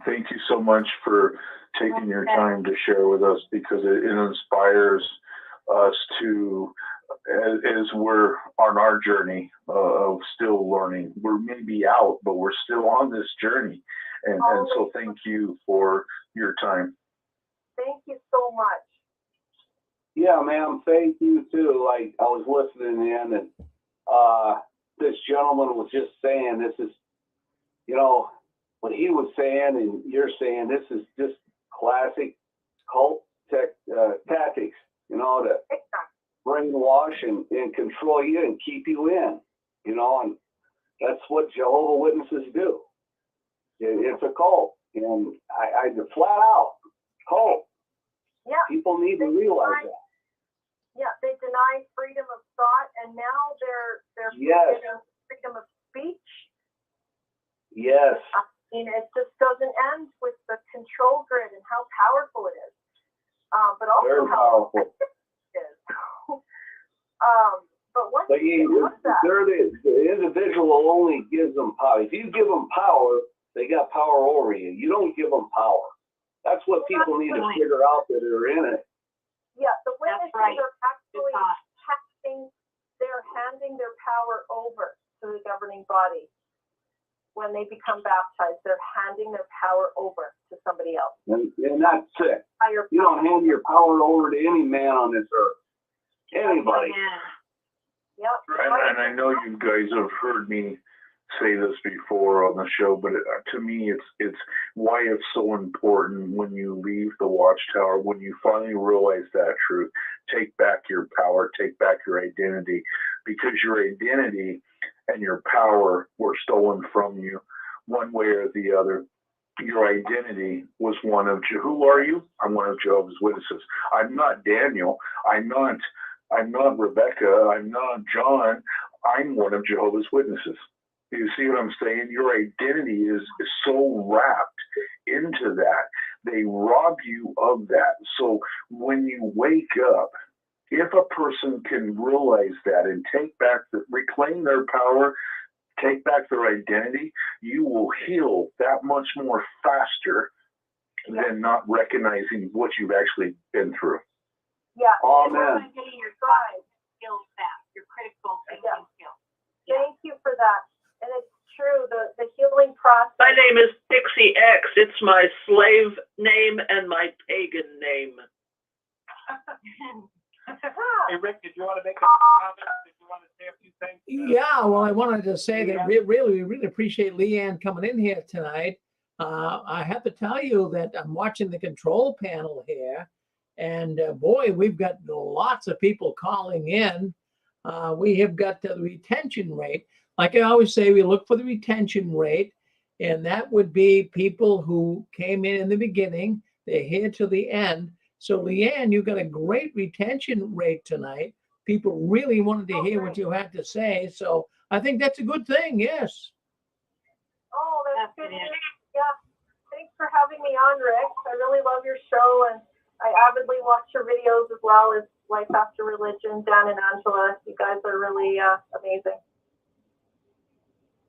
Thank you so much for taking your time to share with us, because it inspires us to, as we're on our journey of still learning. We're maybe out, but we're still on this journey. And so thank you for your time. Thank you so much. Yeah, ma'am. Thank you too. Like, I was listening in, and this gentleman was just saying, this is, you know, what he was saying and you're saying, this is just classic cult tactics, you know, to brainwash and control you and keep you in, you know, and that's what Jehovah's Witnesses do. It's a cult, and I flat out cult. Yeah. People need to realize that. Yeah, they deny freedom of thought, and now they're Yes. forbidding freedom of speech. Yes. I mean, it just doesn't end with the control grid and how powerful it is, but also Very how powerful. effective it is. But once But you get that, the individual only gives them power. If you give them power, they got power over you. You don't give them power. That's what people need to figure out that are in it. yeah, the witnesses right. are actually Good thought. they're handing their power over to the governing body. When they become baptized, they're handing their power over to somebody else. And that's it. Higher You don't hand your power over to any man on this earth. Anybody. Yep. And I know you guys have heard me say this before on the show, but to me, it's why it's so important when you leave the Watchtower, when you finally realize that truth, take back your power, take back your identity, because your identity and your power were stolen from you one way or the other. Your identity was one of, who are you? I'm one of Jehovah's Witnesses. I'm not Daniel. I'm not Rebecca. I'm not John. I'm one of Jehovah's Witnesses. You see what I'm saying? Your identity is so wrapped into that. They rob you of that. So when you wake up, if a person can realize that and reclaim their power, take back their identity, you will heal that much more faster than not recognizing what you've actually been through. Yeah. Amen. Getting your thought skills back, your critical thinking skills. Thank you for that. And it's true, the healing process. My name is Pixie X. It's my slave name and my pagan name. Hey, Rick, did you want to make a comment? Did you want to say a few things? Yeah, well, I wanted to say that we really appreciate Leanne coming in here tonight. I have to tell you that I'm watching the control panel here, and boy, we've got lots of people calling in. We have got the retention rate. Like I always say, we look for the retention rate, and that would be people who came in the beginning, they're here till the end. So Leanne, you got a great retention rate tonight. People really wanted to hear what you had to say. So I think that's a good thing. Yes. Oh, that's good Definitely. news. Yeah. Thanks for having me on, Rick. I really love your show, and I avidly watch your videos as well as Life After Religion, Dan and Angela. You guys are really amazing.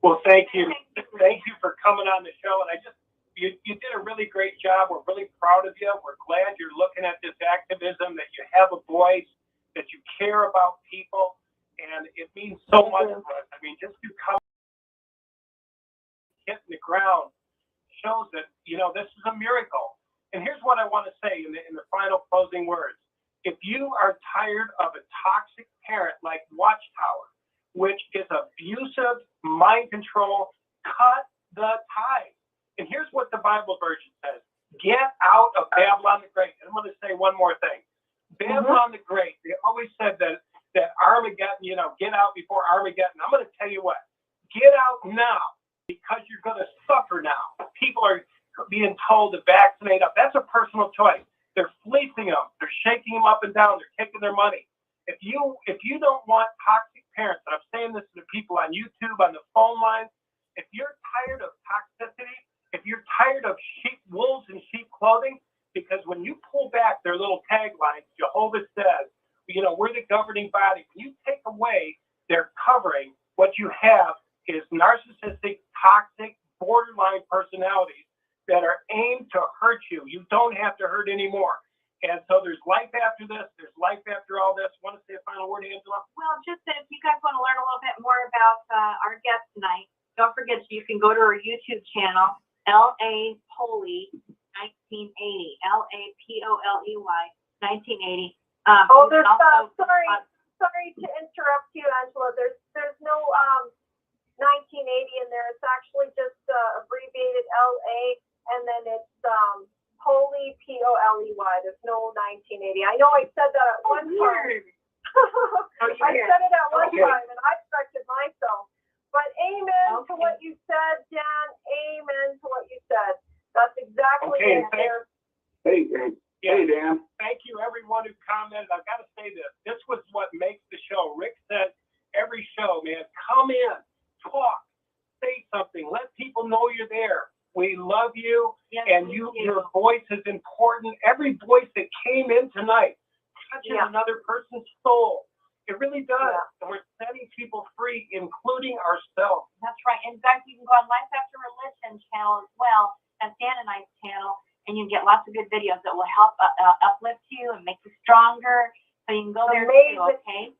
Well, thank you. Thank you for coming on the show. And you did a really great job. We're really proud of you. We're glad you're looking at this activism, that you have a voice, that you care about people. And it means so much to us. I mean, just to come hitting the ground shows that, this is a miracle. And here's what I want to say in the final closing words. If you are tired of a toxic parent like Watchtower, which is abusive, mind control, cut the ties. And here's what the Bible version says. Get out of Babylon the Great. And I'm going to say one more thing. Babylon the Great, they always said that Armageddon, get out before Armageddon. I'm going to tell you what. Get out now, because you're going to suffer now. People are being told to vaccinate up. That's a personal choice. They're fleecing them. They're shaking them up and down. They're taking their money. If you don't want toxic parents, and I'm saying this to the people on YouTube, on the phone lines, if you're tired of toxicity, if you're tired of wolves in sheep clothing, because when you pull back their little taglines, Jehovah says, we're the governing body. When you take away their covering, what you have is narcissistic, toxic, borderline personalities that are aimed to hurt you. You don't have to hurt anymore. And so there's life after this. There's life after all this. Want to say a final word, Angela? Well, just that if you guys want to learn a little bit more about our guest tonight, don't forget you can go to our YouTube channel, L.A. Poley 1980, L.A.P.O.L.E.Y 1980. There's sorry to interrupt you, Angela. There's no 1980 in there. It's actually just abbreviated L.A. and then it's Poley, P-O-L-E-Y. There's no 1980. I know I said that at one time. I said it at one time, and I corrected myself. But amen to what you said, Dan. Amen to what you said. That's exactly it. Hey, Dan. Thank you, everyone who commented. I've got to say this. This was what makes the show. Rick said every show, man, come in, talk, say something, let people know you're there. We love you, and your voice is important. Every voice that came in tonight touches another person's soul. It really does. And we're setting people free, including ourselves. That's right. And guys, you can go on Life After Religion channel as well as Dan and I's channel, and you can get lots of good videos that will help uplift you and make you stronger. So you can go there too, okay?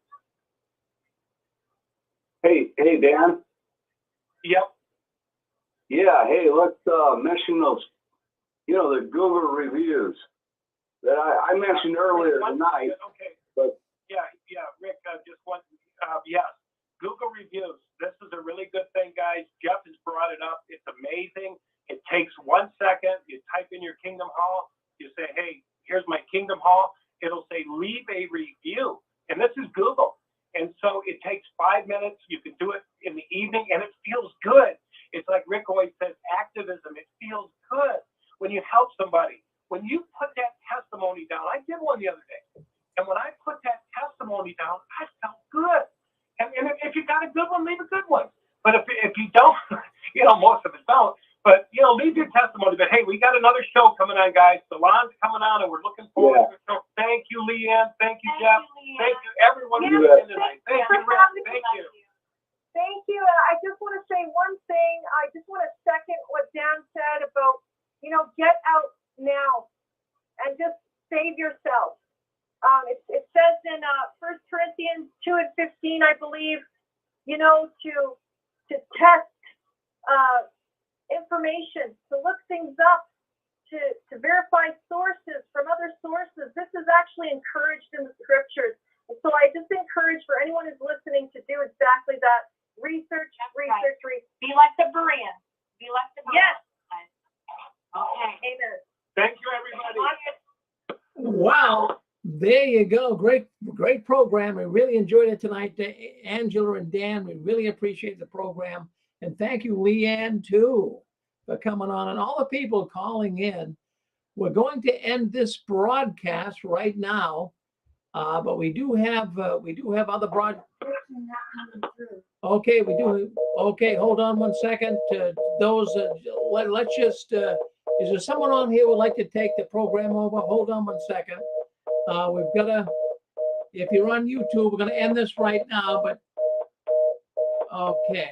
Hey, Dan. Yep. Yeah, hey, let's mention those, the Google reviews that I mentioned earlier tonight. Okay. But Rick, just one. Yes, Google reviews. This is a really good thing, guys. Jeff has brought it up. It's amazing. It takes 1 second. You type in your Kingdom Hall. You say, hey, here's my Kingdom Hall. It'll say leave a review. And this is Google. And so it takes 5 minutes. You can do it in the evening, and it feels good. It's like Rick always says, activism. It feels good when you help somebody. When you put that testimony down, I did one the other day. And when I put that testimony down, I felt good. And if you got a good one, leave a good one. But if you don't, most of us don't. But, leave your testimony. But, hey, we got another show coming on, guys. Salon's coming on, and we're looking forward to the show. Thank you, Leanne. Thank you, Jeff. Thank you, everyone who's in tonight. Thank you, Rick. Thank you. Thank you. I just want to say one thing. I just want to second what Dan said about, get out now and just save yourself. It says in 1 Corinthians 2:15, I believe, to test information, to look things up, to verify sources from other sources. This is actually encouraged in the scriptures. And so I just encourage for anyone who's listening to do exactly that. Research. Be like the Bereans. Be like the Bereans. Yes. Okay. Amen. Thank you, everybody. Wow. There you go. Great program. We really enjoyed it tonight. Angela and Dan, we really appreciate the program. And thank you, Leanne, too, for coming on, and all the people calling in. We're going to end this broadcast right now, but we do have other broadcasts. Okay, we do. Okay, hold on one second. Those, let's just, is there someone on here who would like to take the program over? Hold on one second. We've got to, if you're on YouTube, we're going to end this right now, but okay.